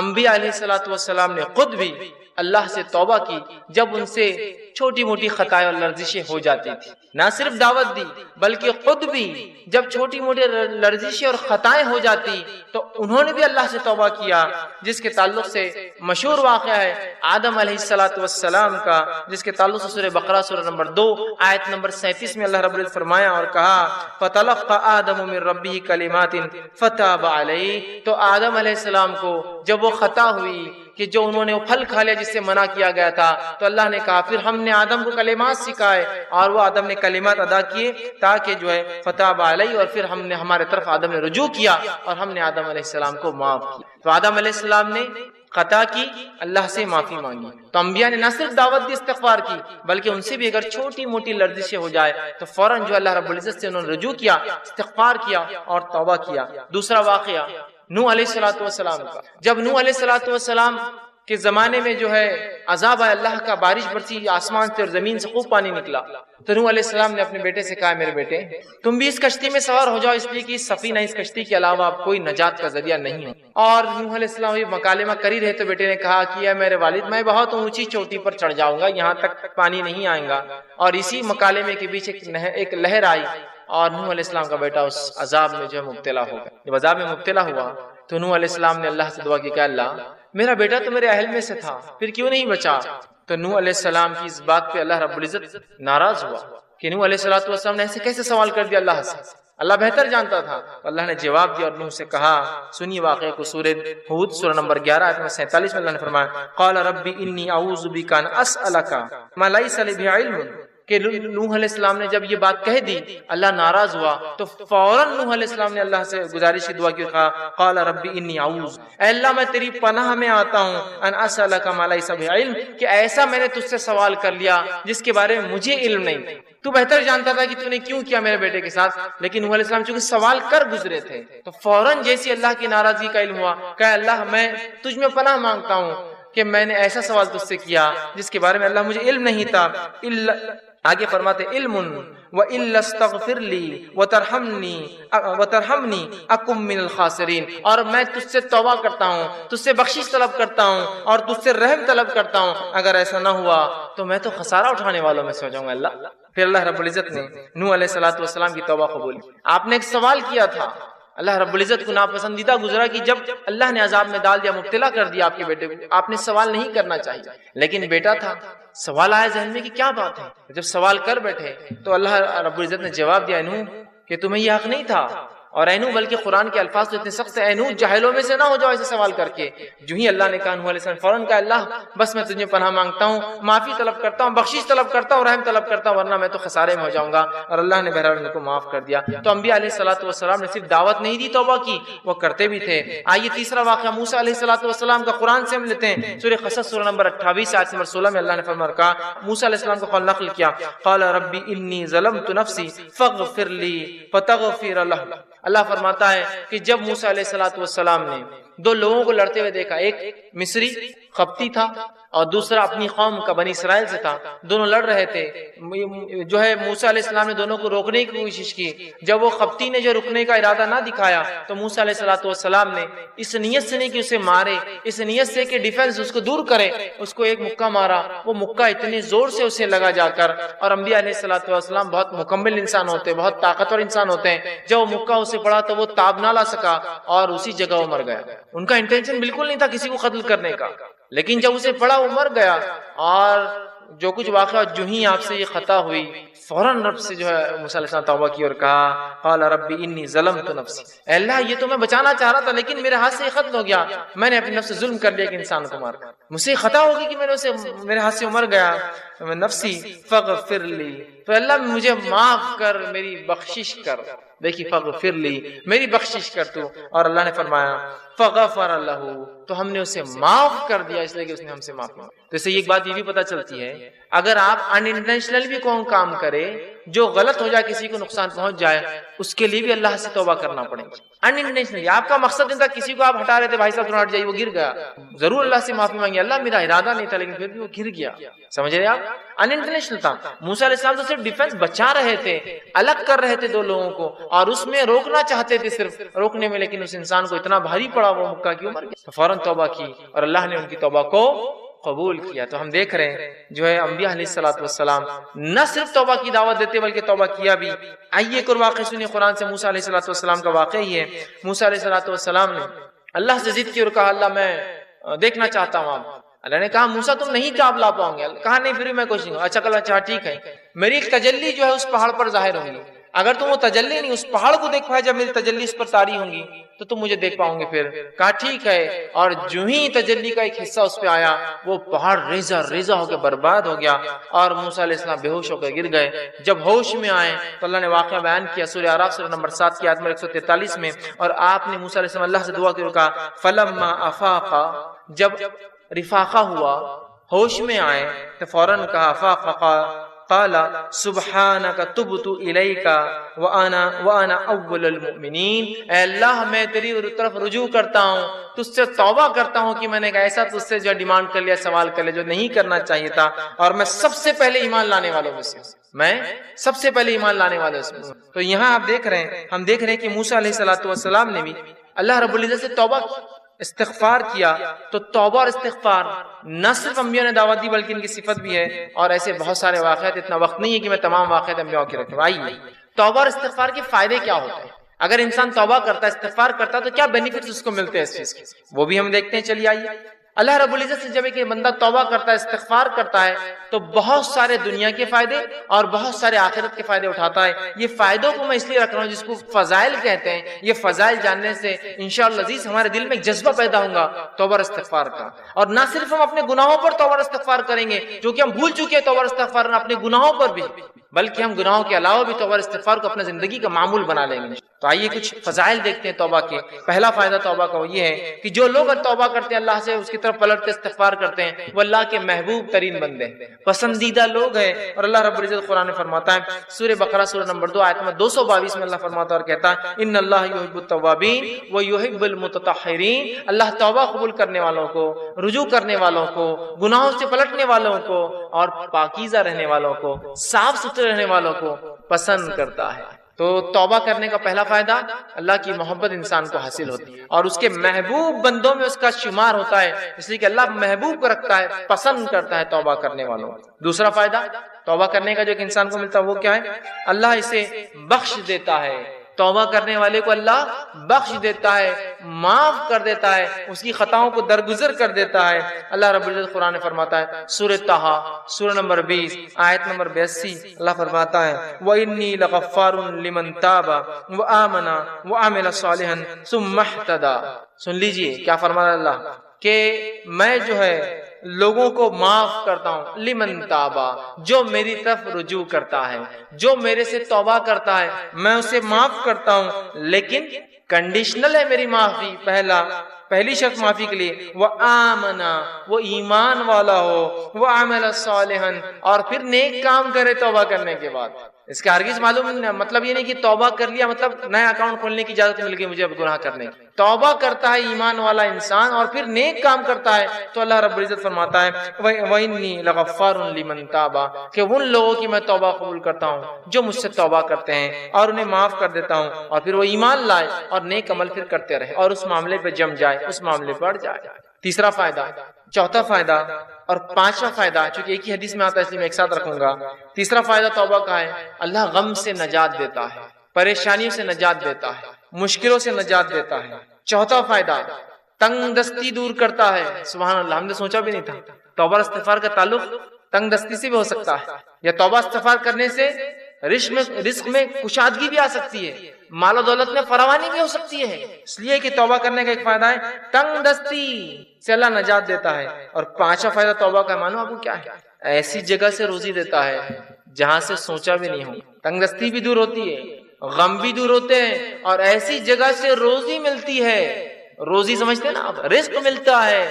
انبیاء علیہ الصلوۃ والسلام نے خود بھی اللہ سے توبہ کی جب ان سے چھوٹی موٹی خطائیں اور لرزشیں ہو جاتی تھی۔ نہ صرف دعوت دی بلکہ خود بھی جب چھوٹی موٹی لرزشیں اور خطائیں ہو جاتی تو انہوں نے بھی اللہ سے توبہ کیا، جس کے تعلق سے مشہور واقعہ ہے آدم علیہ الصلوۃ والسلام کا، جس کے تعلق سے سورہ بقرہ سورہ نمبر 2 آیت نمبر 37 میں اللہ رب العزت فرمایا اور کہا فَتَلَقَّى آدَمُ مِن رَّبِّهِ كَلِمَاتٍ فَتَابَ عَلَيْهِ، تو آدم علیہ السلام کو جب وہ خطا ہوئی کہ جو انہوں نے وہ پھل کھا لیا جس سے منع کیا گیا تھا، تو اللہ نے کہا پھر ہم نے آدم کو کلمات سکھائے اور وہ آدم نے کلمات ادا کیے تاکہ جو ہے فتاب علیہ، اور پھر ہم نے ہمارے طرف آدم نے رجوع کیا اور ہم نے آدم علیہ السلام کو معاف کیا۔ تو آدم علیہ السلام نے خطا کی، اللہ سے معافی مانگی۔ تو انبیاء نے نہ صرف دعوت دی استغفار کی بلکہ ان سے بھی اگر چھوٹی موٹی لرزشیں ہو جائے تو فوراً جو اللہ رب العزت سے انہوں نے رجوع کیا، استغفار کیا اور توبہ کیا۔ دوسرا واقعہ نوح علیہ الصلوۃ والسلام کا، جب نوح علیہ الصلوۃ والسلام کے زمانے میں جو ہے عذاب آئے اللہ کا، بارش برسی آسمان سے اور زمین سے خوب پانی نکلا، تو نوح علیہ السلام نے اپنے بیٹے سے کہا میرے بیٹے تم بھی اس کشتی میں سوار ہو جاؤ، اس لیے کہ اس سفینہ اس کشتی کے علاوہ اب کوئی نجات کا ذریعہ نہیں ہے۔ اور نوح علیہ السلام یہ مکالمہ کر ہی رہے تو بیٹے نے کہا کہ اے میرے والد میں بہت اونچی چوٹی پر چڑھ جاؤں گا، یہاں تک پانی نہیں آئے گا۔ اور اسی مکالمے کے بیچ ایک لہر آئی اور نوح علیہ السلام کا بیٹا اس عذاب میں جو ہے مبتلا ہو گیا۔ جب عذاب میں مبتلا ہوا تو نوح علیہ السلام نے اللہ سے دعا کی کہ اللہ میرا بیٹا تو میرے اہل میں سے تھا، پھر کیوں نہیں بچا؟ تو نوح علیہ السلام کی اس بات پہ اللہ رب العزت ناراض ہوا کہ نوح علیہ السلام نے ایسے کیسے سوال کر دیا اللہ سے۔ اللہ بہتر جانتا تھا. اللہ نے جواب دیا اور نوح سے کہا. سنیے واقعے کو. سورہ ہود سورہ نمبر 11 آیت 47 میں اللہ نے فرمایا قال رب انی اعوذ بک ان اسالک ما لیس لی بعلم، کہ نوح علیہ السلام نے جب یہ بات کہہ دی اللہ ناراض ہوا تو فوراً نوح علیہ السلام نے اللہ سے گزارش کی دعا کی. کہا قال رب انی اعوذ، اے اللہ میں تیری پناہ میں آتا ہوں، ان اسالک ما لیس بعلم، کہ ایسا میں نے تجھ سے سوال کر لیا جس کے بارے میں مجھے علم نہیں. تو بہتر جانتا تھا کہ تو نے کیوں کیا میرے بیٹے کے ساتھ، لیکن نوح علیہ السلام چونکہ سوال کر گزرے تھے تو فوراً جیسی اللہ کی ناراضگی کا علم ہوا کہ اللہ میں تجھ میں پناہ مانگتا ہوں کہ میں نے ایسا سوال تجھ سے کیا جس کے بارے میں اللہ مجھے علم نہیں تھا. آگے فرماتے علم وَإِلَّا اسْتَغْفِرْ لِي وَتَرْحَمْنِي أَكُمْ مِنَ الْخَاسِرِينَ، اور میں تجھ سے توبہ کرتا ہوں، تجھ سے بخشش طلب کرتا ہوں اور تجھ سے رحم طلب کرتا ہوں، اگر ایسا نہ ہوا تو میں تو خسارہ اٹھانے والوں میں سے ہو جاؤں گا اللہ. پھر اللہ رب العزت نے نوح علیہ السلام کی توبہ قبول کی. آپ نے ایک سوال کیا تھا، اللہ رب العزت کو ناپسندیدہ گزرا کہ جب اللہ نے عذاب میں ڈال دیا، مبتلا کر دیا آپ کے بیٹے کو، آپ نے سوال نہیں کرنا چاہیے، لیکن بیٹا تھا. سوال آیا ذہن میں کہ کیا بات ہے، جب سوال کر بیٹھے تو اللہ رب العزت نے جواب دیا نوح کہ تمہیں یہ حق نہیں تھا. اور اے نوح، بلکہ قرآن کے الفاظ تو اتنے سخت ہیں، اے نوح جاہلوں میں سے نہ ہو جاؤ ایسے سوال کر کے. جو ہی اللہ نے کہا نوح علیہ السلام فوراً کہا اللہ بس میں تجھے پناہ مانگتا ہوں، معافی طلب کرتا ہوں، بخشش طلب کرتا ہوں، رحم طلب کرتا ہوں، ورنہ میں تو خسارے میں ہو جاؤں گا. اور اللہ نے بہرحال ان کو معاف کر دیا. تو انبیاء علیہ السلام نے صرف دعوت نہیں دی توبہ کی، وہ کرتے بھی تھے. آئیے تیسرا واقعہ موسیٰ علیہ السلام کا قرآن سے ہم لیتے ہیں. سورہ قصص سورہ نمبر 28 آیت نمبر 16 میں اللہ نے فرمایا کہا موسیٰ علیہ السلام کا قول نقل کیا قال ربی انی ظلمت نفسی فاغفر لی فتغفر لہ. اللہ فرماتا ہے کہ جب موسیٰ علیہ السلام نے دو لوگوں کو لڑتے ہوئے دیکھا، ایک مصری قبطی تھا اور دوسرا اپنی قوم کا بنی اسرائیل سے تھا، دونوں لڑ رہے تھے. جو ہے موسیٰ علیہ السلام نے دونوں کو روکنے کی کوشش کی. جب وہ قبطی نے جو رکنے کا ارادہ نہ دکھایا تو موسیٰ علیہ السلام نے اس نیت سے نہیں کہ اسے مارے، اس نیت سے کہ ڈیفنس اس کو دور کرے، اس کو ایک مکہ مارا. وہ مکہ اتنے زور سے اسے لگا جا کر، اور انبیاء علیہ السلام بہت مکمل انسان ہوتے ہیں، بہت طاقتور انسان ہوتے ہیں. جب وہ مکہ اسے پڑا تو وہ تاب نہ لا سکا اور اسی جگہ وہ مر گیا. ان کا انٹینشن بالکل نہیں تھا کسی کو قتل کرنے کا، لیکن جب اسے پڑا وہ مر گیا. اور جو کچھ واقعہ جو ہی آپ سے یہ خطا ہوئی فوراً رب سے جو ہے موسیٰ علیہ السلام توبہ کی اور کہا قال ربی انی ظلمت نفسی، اے اللہ یہ تو میں بچانا چاہ رہا تھا لیکن میرے ہاتھ سے یہ ختم ہو گیا، میں نے اپنے نفس سے ظلم کر لیا کہ انسان کو مار، مجھ سے خطا ہوگی کہ میرے ہاتھ سے مر گیا. نفسی فاغفر لی، تو اللہ مجھے معاف کر، میری بخشش کر. دیکھیے فاغفر لی، میری بخشش کر تو. اور اللہ نے فرمایا فغفر لہ، تو ہم نے اسے معاف کر دیا اس لیے کہ اس نے ہم سے معاف مانگا. تو اس سے ایک بات یہ بھی پتہ چلتی ہے اگر آپ ان انٹینشنل بھی کوئی کام کرے جو غلط ہو جائے، کسی کو نقصان پہنچ جائے، اس کے لیے بھی اللہ سے توبہ کرنا پڑے گی. ان انٹینشنلی آپ کا مقصد نہیں تھا، کسی کو آپ ہٹا رہے تھے بھائی صاحب ہٹ جائیے، وہ گر گیا، ضرور اللہ سے معافی مانگی اللہ میرا ارادہ نہیں تھا لیکن پھر بھی وہ گر گیا. سمجھ رہے آپ؟ ان انٹینشنل تھا. موسیٰ علیہ السلام تو صرف ڈیفنس بچا رہے تھے، الگ کر رہے تھے دو لوگوں کو اور اس میں روکنا چاہتے تھے صرف روکنے میں، لیکن اس انسان کو اتنا بھاری پڑا وہ مکہ کی عمر گیا. فوراً توبہ کی اور اللہ نے ان کی توبہ کو قبول کیا. تو ہم دیکھ رہے ہیں جو ہے انبیاء علیہ السلام نہ صرف توبہ کی دعوت دیتے بلکہ توبہ کیا بھی. آئیے ایک اور واقعہ سنیے قرآن سے. موسیٰ علیہ السلام کا واقعہ ہی ہے. موسیٰ علیہ السلام نے اللہ سے ضد کی اور کہا اللہ میں دیکھنا چاہتا ہوں آپ. اللہ نے کہا موسیٰ تم نہیں چاپ لا پاؤں گے. کہا نہیں پھر میں کوشش کروں. اچھا کل اچھا ٹھیک ہے، میری ایک تجلی جو ہے اس پہاڑ پر ظاہر ہوگی، اگر تم وہ تجلی نہیں اس پہاڑ کو دیکھ پائے جب میری تجلی اس پر طاری ہوں گی تو تم مجھے دیکھ پاؤں گے. پھر کہا ٹھیک ہے. اور جو ہی تجلی کا ایک حصہ اس پہ آیا وہ پہاڑ ریزہ ریزہ ہو کے برباد ہو گیا اور موسیٰ علیہ السلام بے ہوش ہو کے گر گئے. جب ہوش میں آئے تو اللہ نے واقعہ بیان کیا سورہ اعراف سورہ نمبر 7 کی آیت نمبر 143 میں. اور آپ نے موسیٰ علیہ السلام اللہ سے دعا کی اور کہا فلما افاقا، جب رفاقہ ہوا ہوش میں آئے تو فوراً کہا افاقا قال سبحانک تبت الیک وانا اول المؤمنین، اے اللہ میں تیری طرف رجوع کرتا ہوں، تجھ سے توبہ کرتا ہوں کہ میں نے ایسا تجھ سے جو ڈیمانڈ کر لیا، سوال کر لیا جو نہیں کرنا چاہیے تھا، اور میں سب سے پہلے ایمان لانے والوں میں سے تو یہاں آپ دیکھ رہے ہیں، ہم دیکھ رہے ہیں کہ موسیٰ علیہ السلام نے بھی اللہ رب العزت سے توبہ استغفار کیا. تو توبہ اور استغفار نہ صرف انبیاء نے دعوت دی بلکہ ان کی صفت بھی ہے. اور ایسے بہت سارے واقعات، اتنا وقت نہیں ہے کہ میں تمام واقعات انبیاء کے رکھوں. آئیے توبہ اور استغفار کے فائدے کیا ہوتے ہیں؟ اگر انسان توبہ کرتا ہے، استغفار کرتا ہے تو کیا بینیفٹس اس کو ملتے ہیں اس چیز کے، وہ بھی ہم دیکھتے ہیں. چلیے آئیے اللہ رب العزت سے جب ایک بندہ توبہ کرتا ہے، استغفار کرتا ہے، تو بہت سارے دنیا کے فائدے اور بہت سارے آخرت کے فائدے اٹھاتا ہے۔ یہ فائدوں کو میں اس لیے رکھ رہا ہوں جس کو فضائل کہتے ہیں۔ یہ فضائل جاننے سے انشاءاللہ عزیز ہمارے دل میں ایک جذبہ پیدا ہوگا توبہ اور استغفار کا، اور نہ صرف ہم اپنے گناہوں پر توبہ اور استغفار کریں گے جو کہ ہم بھول چکے ہیں توبہ اور استغفار اپنے گناہوں پر بھی، بلکہ ہم گناہوں کے علاوہ بھی توبہ اور استغفار کو اپنے زندگی کا معمول بنا لیں گے۔ تو آئیے کچھ فضائل دیکھتے ہیں توبہ کے۔ پہلا فائدہ توبہ کا وہ یہ ہے کہ جو لوگ توبہ کرتے ہیں اللہ سے، اس کی طرف پلٹ کے استغفار کرتے ہیں، وہ اللہ کے محبوب ترین بندے ہیں، پسندیدہ لوگ ہیں۔ اور اللہ رب العزت قرآن میں فرماتا ہے، سورہ بقرہ سورہ نمبر 2 آیت نمبر 222 میں اللہ فرماتا ہے اور کہتا ہے ان اللہ یحب التوابین ویحب المتطہرین، اللہ توبہ قبول کرنے والوں کو، رجوع کرنے والوں کو، گناہوں سے پلٹنے والوں کو اور پاکیزہ رہنے والوں کو، صاف ستھرے رہنے والوں کو پسند کرتا ہے۔ تو توبہ کرنے کا پہلا فائدہ اللہ کی محبت انسان کو حاصل ہوتی ہے اور اس کے محبوب بندوں میں اس کا شمار ہوتا ہے، اس لیے کہ اللہ محبوب کو رکھتا ہے، پسند کرتا ہے توبہ کرنے والوں۔ دوسرا فائدہ توبہ کرنے کا جو کہ انسان کو ملتا ہے وہ کیا ہے؟ اللہ اسے بخش دیتا ہے۔ توبہ کرنے والے کو اللہ بخش دیتا ہے، معاف کر دیتا ہے، اس کی خطاؤں کو درگزر کر دیتا ہے۔ اللہ رب العزت قرآن فرماتا ہے سورہ طٰہٰ سورہ نمبر 20 آیت نمبر 82، اللہ فرماتا ہے وَإِنِّي لَغَفَّارٌ لِمَن تَابَ وَآمَنَ وَعَمِلَ صَالِحًا ثُمَّ اهْتَدَىٰ۔ سن لیجئے کیا فرماتا ہے اللہ کہ میں جو ہے لوگوں کو معاف کرتا ہوں، لمن تابا، جو میری طرف رجوع کرتا ہے، جو میرے سے توبہ کرتا ہے میں اسے معاف کرتا ہوں، لیکن کنڈیشنل ہے میری معافی۔ پہلی شرط معافی کے لیے وہ آمنا، وہ ایمان والا ہو، وہ عمل صالحا، اور پھر نیک کام کرے توبہ کرنے کے بعد۔ اس کا ہرگز معلوم مطلب یہ نہیں کہ توبہ کر لیا مطلب نیا اکاؤنٹ کھولنے کی اجازت مل گئی مجھے اب گناہ کرنے کی۔ توبہ کرتا ہے ایمان والا انسان اور پھر نیک کام کرتا ہے تو اللہ رب العزت فرماتا ہے وَإِنِّي لَغَفَّارٌ لِمَن تَابَ، کہ ان لوگوں کی میں توبہ قبول کرتا ہوں جو مجھ سے توبہ کرتے ہیں اور انہیں معاف کر دیتا ہوں، اور پھر وہ ایمان لائے اور نیک عمل پھر کرتے رہے اور اس معاملے پہ جم جائے، اس معاملے پر اڑ جائے۔ تیسرا فائدہ، چوتھا فائدہ اور پانچواں فائدہ چونکہ ایک ہی حدیث میں آتا ہے اس لیے میں ایک ساتھ رکھوں گا۔ تیسرا فائدہ توبہ کا ہے اللہ غم سے نجات دیتا ہے، پریشانیوں سے نجات دیتا ہے، مشکلوں سے نجات دیتا ہے۔ چوتھا فائدہ تنگ دستی دور کرتا ہے۔ سبحان اللہ، ہم نے سوچا بھی نہیں تھا توبہ استغفار کا تعلق تنگ دستی سے بھی ہو سکتا ہے، یا توبہ استغفار کرنے سے رزق میں کشادگی بھی آ سکتی ہے، مال و دولت میں فراوانی بھی ہو سکتی ہے۔ اس لیے کہ توبہ کرنے کا ایک فائدہ ہے تنگ دستی سے اللہ نجات دیتا ہے۔ اور پانچواں فائدہ توبہ کا معلوم آپ کو کیا ہے؟ ایسی جگہ سے روزی دیتا ہے جہاں سے سوچا بھی نہیں ہو۔ تنگ دستی بھی دور ہوتی ہے، غم بھی دور ہوتے ہیں، اور ایسی جگہ سے روزی ملتی ہے، روزی سمجھتے ہیں نا آپ، رزق ملتا ہے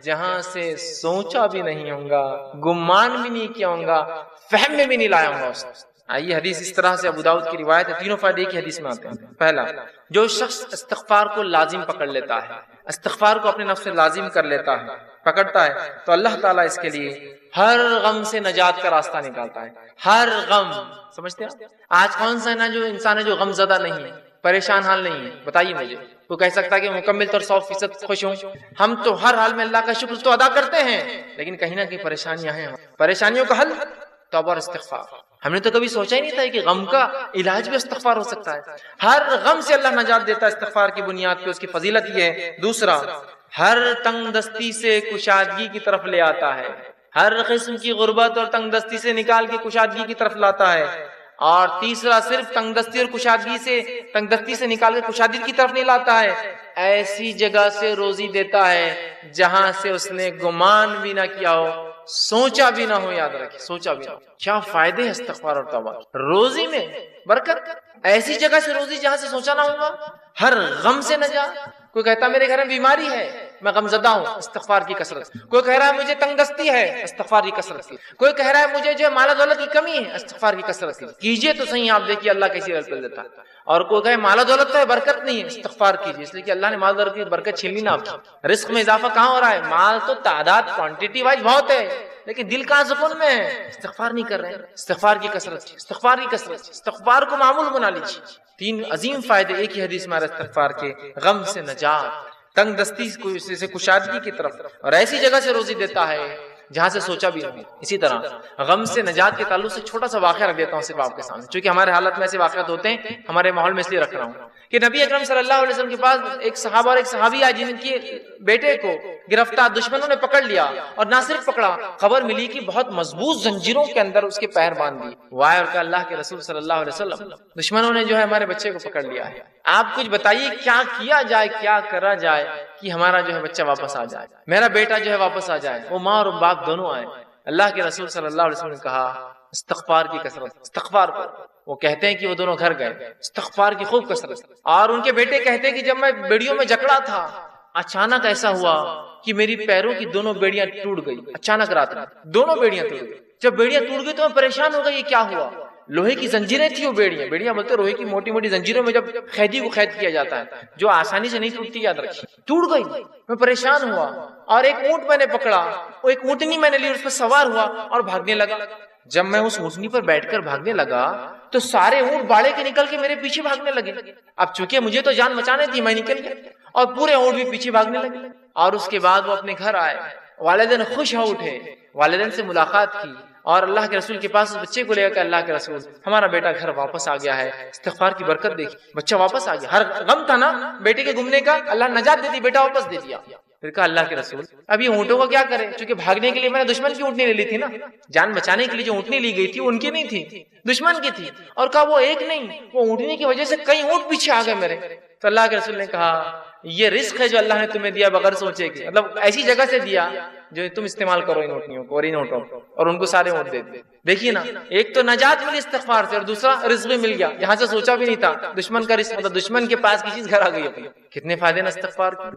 جہاں سے سوچا بھی نہیں ہوگا، گمان بھی نہیں کیا ہوگا، فہم میں بھی نہیں لایا ہوگا اس نے۔ آئیے حدیث اس طرح سے ابو داؤد کی روایت ہے، تینوں فائدے ایک ہی حدیث میں آتے ہیں۔ پہلا، جو شخص استغفار کو لازم پکڑ لیتا ہے، استغفار کو اپنے نفس سے لازم کر لیتا ہے، پکڑتا ہے، تو اللہ تعالیٰ اس کے لیے ہر غم سے نجات کا راستہ نکالتا ہے۔ ہر غم، سمجھتے ہیں آج کون سا نا جو انسان ہے جو غم زدہ نہیں ہے، پریشان حال نہیں ہے؟ بتائیے مجھے، وہ کہہ سکتا ہے کہ مکمل طور 100% خوش ہوں؟ ہم تو ہر حال میں اللہ کا شکر تو ادا کرتے ہیں، لیکن کہیں نہ کہیں پریشانیاں ہیں۔ پریشانیوں کا حل توبہ اور استغفار۔ ہم نے تو کبھی سوچا ہی نہیں تھا کہ غم کا علاج بھی استغفار ہو سکتا ہے۔ ہر غم سے اللہ نجات دیتا ہے استغفار کی بنیاد پہ، اس کی فضیلت یہ ہے۔ دوسرا، ہر تنگ دستی سے کشادگی کی طرف لے آتا ہے، ہر قسم کی غربت اور تنگ دستی سے نکال کے کشادگی کی طرف لاتا ہے۔ اور تیسرا، صرف تنگ دستی اور تنگ دستی سے نکال کے کشادگی کی طرف نہیں لاتا ہے، ایسی جگہ سے روزی دیتا ہے جہاں سے اس نے گمان بھی نہ کیا ہو، سوچا بھی نہ ہو۔ یاد رکھیں، سوچا بھی نہ ہو۔ کیا فائدے ہیں استغفار اور توبہ؟ روزی میں برکت، ایسی جگہ سے روزی جہاں سے سوچا نہ ہوگا، ہر غم سے نجات۔ کوئی کہتا میرے گھر میں بیماری ہے، میں غم زدہ ہوں، استغفار کی کثرت۔ کوئی کہہ رہا ہے مجھے تنگ دستی ہے، استغفار کی کثرت کی۔ کوئی کہہ رہا ہے مجھے جو مال و دولت کی کمی ہے، استغفار کی کثرت کی۔ کیجئے تو صحیح، آپ دیکھیے اللہ کیسی رزق دیتا ہے۔ اور کوئی کہے مال و دولت تو ہے، برکت نہیں ہے، استغفار کیجئے، اس لیے کہ اللہ نے مال و دولت کی برکت چھین لی نا آپ کی۔ رزق میں اضافہ کہاں ہو رہا ہے؟ مال تو تعداد کوانٹٹی وائز بہت ہے، لیکن دل کہاں سکون میں ہے؟ استغفار نہیں کر رہے ہیں۔ استغفار کی کثرت، استغفار کی کثرت، استغفار کو معمول بنا لیجیے۔ تین عظیم فائدے ایک ہی حدیث میں استغفار کے، غم سے نجات، تنگ دستی سے کشادگی کی طرف، اور ایسی جگہ سے روزی دیتا ہے جہاں سے سوچا بھی نہیں۔ اسی طرح غم سے نجات کے تعلق سے چھوٹا سا واقعہ رکھ دیتا ہوں صرف آپ کے سامنے، چونکہ ہمارے حالت میں ایسے واقعات ہوتے ہیں، ہمارے ماحول میں اس لیے رکھ رہا ہوں کہ نبی اکرم صلی اللہ علیہ وسلم کے پاس ایک صحابہ اور ایک صحابی آئے جن کے بیٹے کو گرفتار دشمنوں نے پکڑ لیا، اور نہ صرف پکڑا، خبر ملی کہ بہت مضبوط زنجیروں کے اندر اس کے پیر باندھ دی۔ وہ آئے اور کہا اللہ کے رسول صلی اللہ علیہ وسلم دشمنوں نے جو ہے ہمارے بچے کو پکڑ لیا ہے، آپ کچھ بتائیے کیا کیا جائے، کیا کرا جائے کہ ہمارا جو ہے بچہ واپس آ جائے، میرا بیٹا جو ہے واپس آ جائے، وہ ماں اور باپ دونوں آئے۔ اللہ کے رسول صلی اللہ علیہ وسلم نے کہا استغفار کی کثرت، استغفار پر۔ وہ کہتے ہیں کہ وہ دونوں گھر گئے، استغفار کی خوب کثرت، اور ان کے بیٹے کہتے ہیں کہ جب میں بیڑیوں میں جکڑا تھا اچانک ایسا ہوا کہ میری پیروں کی دونوں بیڑیاں ٹوٹ گئی، اچانک رات میں دونوں بیڑیاں ٹوٹ گئی۔ جب بیڑیاں ٹوٹ گئی تو میں پریشان ہو گئی یہ کیا ہوا، لوہے کی زنجیریں تھی، وہ بیڑیاں بولتے لوہے کی موٹی موٹی زنجیروں میں جب قیدی کو قید کیا جاتا ہے جو آسانی سے نہیں ٹوٹتی، یاد رکھیے، ٹوٹ گئی، میں پریشان ہوا، اور ایک اونٹ میں نے پکڑا، وہ ایک اونٹنی میں نے لی، اس پر سوار ہوا اور بھاگنے لگا۔ جب میں اس اونٹنی پر بیٹھ کر بھاگنے لگا تو سارے اونٹ باڑے کے نکل کے میرے پیچھے بھاگنے لگے۔ اب چونکہ مجھے تو جان بچانے تھی، میں نکل گیا اور پورے اونٹ بھی پیچھے بھاگنے لگے۔ اور اس کے بعد وہ اپنے گھر آئے، والدین خوش ہو اٹھے، والدین سے ملاقات کی، اور اللہ کے رسول کے پاس اس بچے کو لے کر اللہ کے رسول ہمارا بیٹا گھر واپس آ گیا ہے، استغفار کی برکت دیکھی، بچہ واپس آ گیا۔ ہر غم تھا نا بیٹے کے گمنے کا، اللہ نجات دے دی، بیٹا واپس دے دیا۔ پھر کہا اللہ کے رسول اب یہ اونٹوں کو کیا کرے، چونکہ بھاگنے کے لیے میں نے دشمن کی اونٹنی لے لی تھی نا، جان بچانے کے لیے جو اونٹنی لی گئی تھی ان کی نہیں تھی، دشمن کی تھی، اور کہا وہ ایک نہیں، وہ اونٹنی کی وجہ سے کئی اونٹ پیچھے آ گئے میرے۔ تو اللہ کے رسول نے کہا یہ رزق ہے جو اللہ نے تمہیں دیا بغیر سوچے کہ، مطلب ایسی جگہ سے دیا جو تم استعمال کرو ان اونٹنیوں کو اور ان اونٹوں کو، اور ان کو سارے اونٹ دے دے۔ دیکھیے نا، ایک تو نجات ملی استغفار سے، اور دوسرا رزق بھی مل گیا جہاں سے سوچا بھی نہیں تھا، دشمن کا رزق، مطلب دشمن کے پاس کی چیز گھر آ گئی اپنی۔ کتنے فائدے نا استغفار کے۔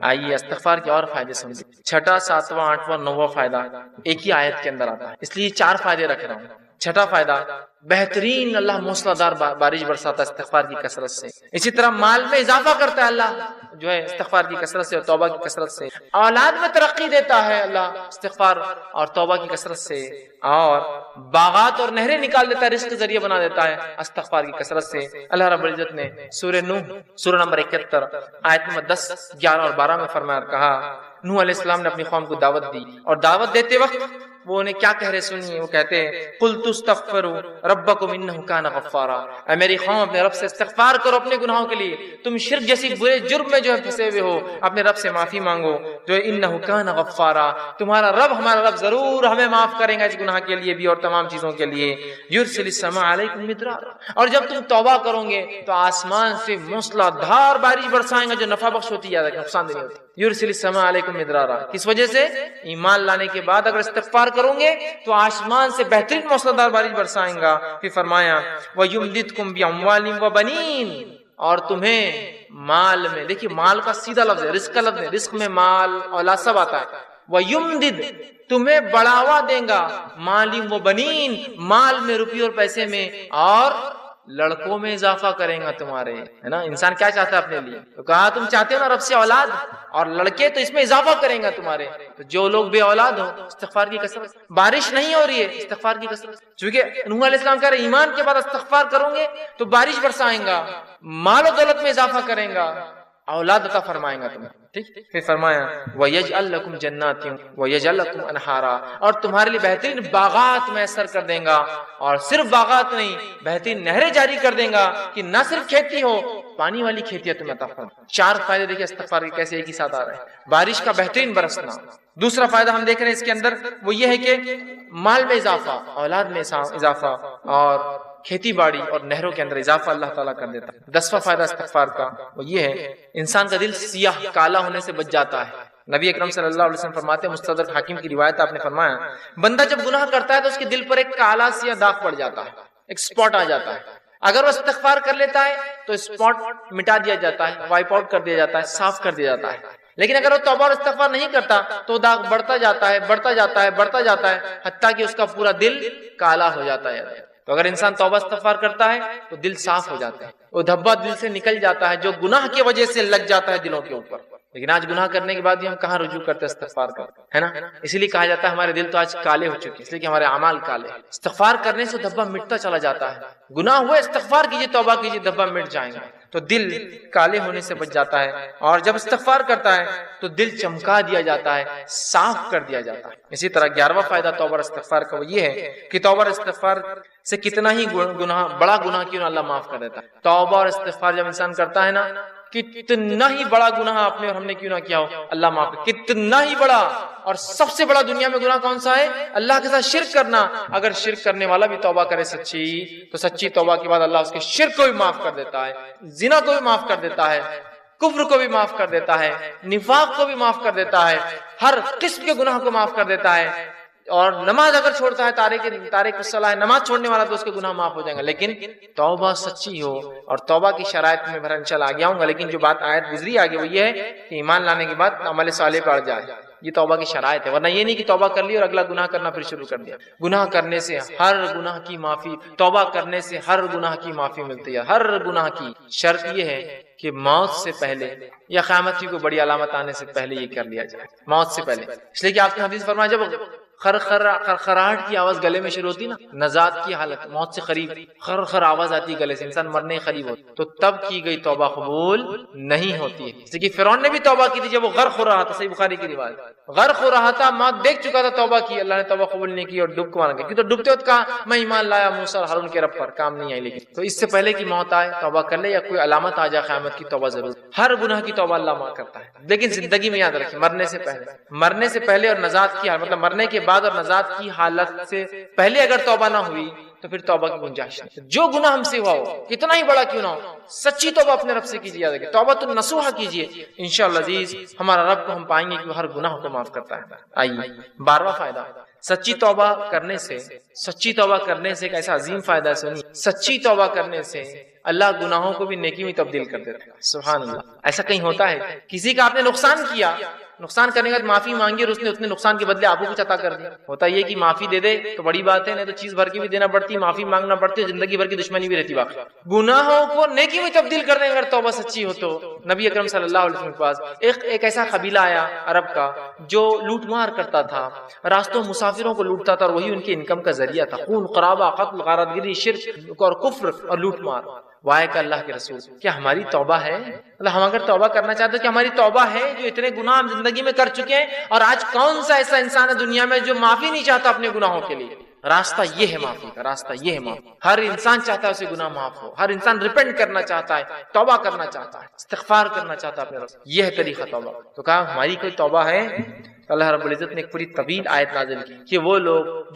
آئیے استغفار کے اور فائدے سمجھیں، چھٹا، ساتواں، آٹھواں، نواں فائدہ ایک ہی آیت کے اندر آتا ہے، اس لیے 4 فائدے رکھ رہا ہوں۔ چھٹا فائدہ، بہترین اللہ موسلادھار بارش برساتا ہے استغفار کی کثرت سے۔ اسی طرح مال میں اضافہ کرتا ہے اللہ جو ہے استغفار کی کثرت سے اور توبہ کی کثرت سے۔ اولاد میں ترقی دیتا ہے اللہ استغفار اور توبہ کی کثرت سے، اور باغات اور نہریں نکال دیتا ہے، رزق کے ذریعے بنا دیتا ہے استغفار کی کثرت سے۔ اللہ رب العزت نے سورہ نوح سورہ نمبر 71 آیت نمبر 10، 11 اور 12 میں فرمایا، کہا نوح علیہ السلام نے اپنی قوم کو دعوت دی، اور دعوت دیتے وقت وہ انہیں کیا کہہ رہے سنیے، وہ کہتے ہیں قُلْتُ اسْتَغْفِرُوا رَبَّكُمْ إِنَّهُ كَانَ غَفَّارًا، اے میری قوم اپنے رب سے استغفار کرو اپنے گناہوں کے لیے، تم شرک جیسی برے جرم میں جو ہے پھنسے ہوئے ہو، اپنے رب سے معافی مانگو جو ہے إِنَّهُ كَانَ غَفَّارًا، تمہارا رب ہمارا رب ضرور ہمیں معاف کرے گا اس گناہ کے لیے بھی اور تمام چیزوں کے لیے۔ يُرْسِلِ السَّمَاءَ عَلَيْكُمْ مِدْرَارًا، اور جب تم توبہ کرو گے تو آسمان سے موسلادھار بارش برسائیں گا جو نفع بخش ہوتی ہے، نقصان دہ ہوتی ہے۔ يُرْسِلِ السَّمَاءَ عَلَيْكُمْ مِدْرَارًا، کس وجہ سے؟ ایمان لانے کے بعد اگر استغفار کرو گے تو آسمان سے بہترین موسلادھار بارش برسائیں گا۔ پھر فرمایا وَيُمْدِدْكُمْ بِأَمْوَالٍ وَبَنِينَ، اور تمہیں مال میں، دیکھیے مال کا سیدھا لفظ ہے، رزق کا لفظ ہے، رزق میں مال اولاد سب آتا ہے۔ وَيُمْدِدْ، تمہیں بڑھاوا دیں گا، مَالٍ وَبَنِينَ، مال میں، روپیے اور پیسے میں، اور لڑکوں میں اضافہ کریں گا تمہارے، ہے نا۔ انسان کیا چاہتا ہے اپنے لیے؟ تو کہا تم چاہتے ہو نا رب سے اولاد اور لڑکے، تو اس میں اضافہ کریں گا تمہارے۔ تو جو لوگ بے اولاد ہو استغفار کی کثرت، بارش نہیں ہو رہی ہے استغفار کی کثرت، چونکہ نوح علیہ السلام کہہ رہے ایمان کے بعد استغفار کرو گے تو بارش برسائیں گا، مال و دولت میں اضافہ کریں گا، اولاد عطا فرمائیں گا تمہیں، ٹھیک۔ پھر فرمایا وَيَجْعَلْ لَكُمْ جَنَّاتٍ وَيَجْعَلْ لَكُمْ أَنْهَارًا، اور تمہارے لیے بہترین باغات میسر کر دیں گا، اور صرف باغات نہیں بہترین نہریں جاری کر دیں گا کہ نہ صرف کھیتی ہو، پانی والی کھیتی تمہیں عطا فرمائے۔ 4 فائدے دیکھیں استغفار کے کیسے ایک ہی ساتھ آ رہے ہیں۔ بارش کا بہترین برسنا، دوسرا فائدہ ہم دیکھ رہے ہیں اس کے اندر وہ یہ ہے کہ مال میں اضافہ، اولاد میں اضافہ، اور کھیتی باڑی اور نہروں کے اندر اضافہ اللہ تعالیٰ کر دیتا ہے۔ 10واں فائدہ استغفار کا وہ یہ ہے انسان کا دل سیاہ کالا ہونے سے بچ جاتا ہے۔ نبی اکرم صلی اللہ علیہ وسلم فرماتے ہیں، مستدرک حاکم کی روایت آپ نے فرمایا، بندہ جب گناہ کرتا ہے تو اس کے دل پر ایک کالا سیاہ داغ پڑ جاتا ہے، ایک سپاٹ آ جاتا ہے۔ اگر وہ استغفار کر لیتا ہے تو سپاٹ مٹا دیا جاتا ہے، وائپ آؤٹ کر دیا جاتا ہے، صاف کر دیا جاتا ہے۔ لیکن اگر وہ توبہ اور استغفار نہیں کرتا تو داغ بڑھتا جاتا ہے، بڑھتا جاتا ہے، بڑھتا جاتا ہے، حتیٰ کہ اس کا پورا دل کالا ہو جاتا ہے۔ تو اگر انسان توبہ استغفار کرتا ہے تو دل صاف ہو جاتا ہے، وہ دھبا دل سے نکل جاتا ہے جو گناہ کی وجہ سے لگ جاتا ہے دلوں کے اوپر۔ لیکن آج گناہ کرنے کے بعد بھی ہم کہاں رجوع کرتے ہیں استغفار کا، ہے نا۔ اسی لیے کہا جاتا ہے ہمارے دل تو آج کالے ہو چکے ہیں، اس لیے کہ ہمارے اعمال کالے۔ استغفار کرنے سے دھبا مٹتا چلا جاتا ہے، گناہ ہوئے استغفار کیجیے، توبہ کیجیے، دھبا مٹ جائیں گے۔ تو دل کالے ہونے سے بچ جاتا ہے، اور جب استغفار کرتا ہے تو دل چمکا دیا جاتا ہے، صاف کر دیا جاتا ہے۔ اسی طرح 11واں فائدہ توبہ اور استغفار کا وہ یہ ہے کہ توبہ اور استغفار سے کتنا ہی گناہ، بڑا گناہ کیوں نہ اللہ معاف کر دیتا ہے۔ توبہ اور استغفار جب انسان کرتا ہے نا، کتنا ہی بڑا گناہ آپ نے اور ہم نے کیوں نہ کیا ہو، اللہ معاف کر، کتنا ہی بڑا۔ اور سب سے بڑا دنیا میں گناہ کون سا ہے؟ اللہ کے ساتھ شرک کرنا۔ اگر شرک کرنے والا بھی توبہ کرے سچی، تو سچی توبہ کے بعد اللہ اس کے شرک کو بھی معاف کر دیتا ہے، زنا کو بھی معاف کر دیتا ہے، کفر کو بھی معاف کر دیتا ہے، نفاق کو بھی معاف کر دیتا ہے، ہر قسم کے گناہ کو معاف کر دیتا ہے۔ اور نماز اگر چھوڑتا ہے، تارک الصلاۃ، نماز چھوڑنے والا، تو اس کے گناہ معاف ہو جائیں گے، لیکن توبہ سچی ہو۔ اور توبہ کی شرائط میں انشاءاللہ آگے آؤں گا، لیکن جو بات آیت گزری آگے وہ یہ ہے کہ ایمان لانے کے بعد عمل صالح بڑھ جائے، یہ توبہ کی شرائط ہے۔ ورنہ یہ نہیں کہ توبہ کر لی اور اگلا گناہ کرنا پھر شروع کر دیا۔ گناہ کرنے سے ہر گناہ کی معافی، توبہ کرنے سے ہر گناہ کی معافی ملتی ہے، ہر گناہ کی۔ شرط یہ ہے کہ موت سے پہلے یا قیامت کی کوئی بڑی علامت آنے سے پہلے یہ کر لیا جائے، موت سے پہلے۔ اس لیے کہ آپ نے حدیث فرمایا، جب خرخراہٹ کی آواز گلے میں شروع ہوتی نا، نزات کی حالت، موت سے قریب خرخر آواز آتی ہے گلے سے، انسان مرنے قریب ہوتا، تو تب کی گئی توبہ قبول نہیں ہوتی ہے۔ جیسے کہ فرعون نے بھی توبہ کی تھی جب وہ غرق ہو رہا تھا، صحیح بخاری کی روایت، غرق ہو رہا تھا، موت دیکھ چکا تھا، توبہ کی، اللہ نے توبہ قبول نہیں کی اور ڈوب کو مارا گیا، کیونکہ ڈوبتے وقت کہا میں ایمان لایا موسیٰ اور ہارون کے رب پر، کام نہیں آئی۔ لیکن تو اس سے پہلے کی موت آئے توبہ کر لے، یا کوئی علامت آ جائے قیامت کی، توبہ ضرور۔ ہر گناہ کی توبہ اللہ معاف کرتا ہے، لیکن زندگی میں یاد رکھیں، مرنے سے پہلے اور نزات کی حالت، مطلب مرنے کے بعد اور نزات کی حالت سے پہلے اگر توبہ نہ ہوئی تو پھر توبہ کی گنجائش نہیں۔ جو گناہ ہم سے ہوا ہو، کتنا ہی بڑا کیوں نہ ہو، سچی توبہ اپنے رب سے کیجیے، یاد رکھیں توبۃ النصوحہ کیجیے، انشاءاللہ عزیز ہمارا رب کو ہم پائیں گے کہ وہ ہر گناہ کو معاف کرتا ہے۔ آئیے 12واں فائدہ، سچی توبہ کرنے سے ایک ایسا عظیم فائدہ ہے، سنیے، سچی توبہ کرنے سے اللہ گناہوں کو بھی نیکی میں تبدیل کر دیتا ہے۔ سبحان اللہ۔ ایسا کہیں ہوتا ہے کسی کا آپ نے نقصان کیا، نقصان کرنے کے بعد معافی مانگی اور اس نے اتنے نقصان کے بدلے آپ کو کچھ عطا کر دیا، ہوتا یہ کہ معافی دے دے تو بڑی بات ہے، نہیں تو چیز بھر کی بھی دینا پڑتی، معافی مانگنا پڑتی، زندگی بھر کی دشمنی بھی رہتی۔ باقی گناہوں کو نیکی میں تبدیل کرنے اگر توبہ سچی ہو تو نبی اکرم صلی اللہ علیہ وسلم کے پاس ایک ایسا قبیلہ آیا عرب کا جو لوٹ مار کرتا تھا، راستوں مسافروں کو لوٹتا تھا، اور وہی ان کے انکم کا ذریعہ تھا، خون قرابہ، قتل، غارت گری، شرک اور کفر اور لوٹ مار۔ وائے کہ اللہ کے رسول، کیا ہماری توبہ ہے؟ مطلب ہم اگر توبہ کرنا چاہتے ہیں کہ ہماری توبہ ہے، جو اتنے گناہ ہم زندگی میں کر چکے ہیں، اور آج کون سا ایسا انسان ہے دنیا میں جو معافی نہیں چاہتا اپنے گناہوں کے لیے؟ راستہ یہ ہے معافی کا، راستہ یہ ہے معافی۔ ہر انسان چاہتا ہے اسے گناہ معاف ہو، ہر انسان ریپینٹ کرنا چاہتا ہے، توبہ کرنا چاہتا ہے، استغفار کرنا چاہتا ہے اپنے رب سے، یہ ہے طریقہ توبہ۔ تو کہا ہماری کوئی توبہ ہے؟ اللہ رب العزت نے ایک پوری طویل آیت نازل کی کہ وہ لوگ جو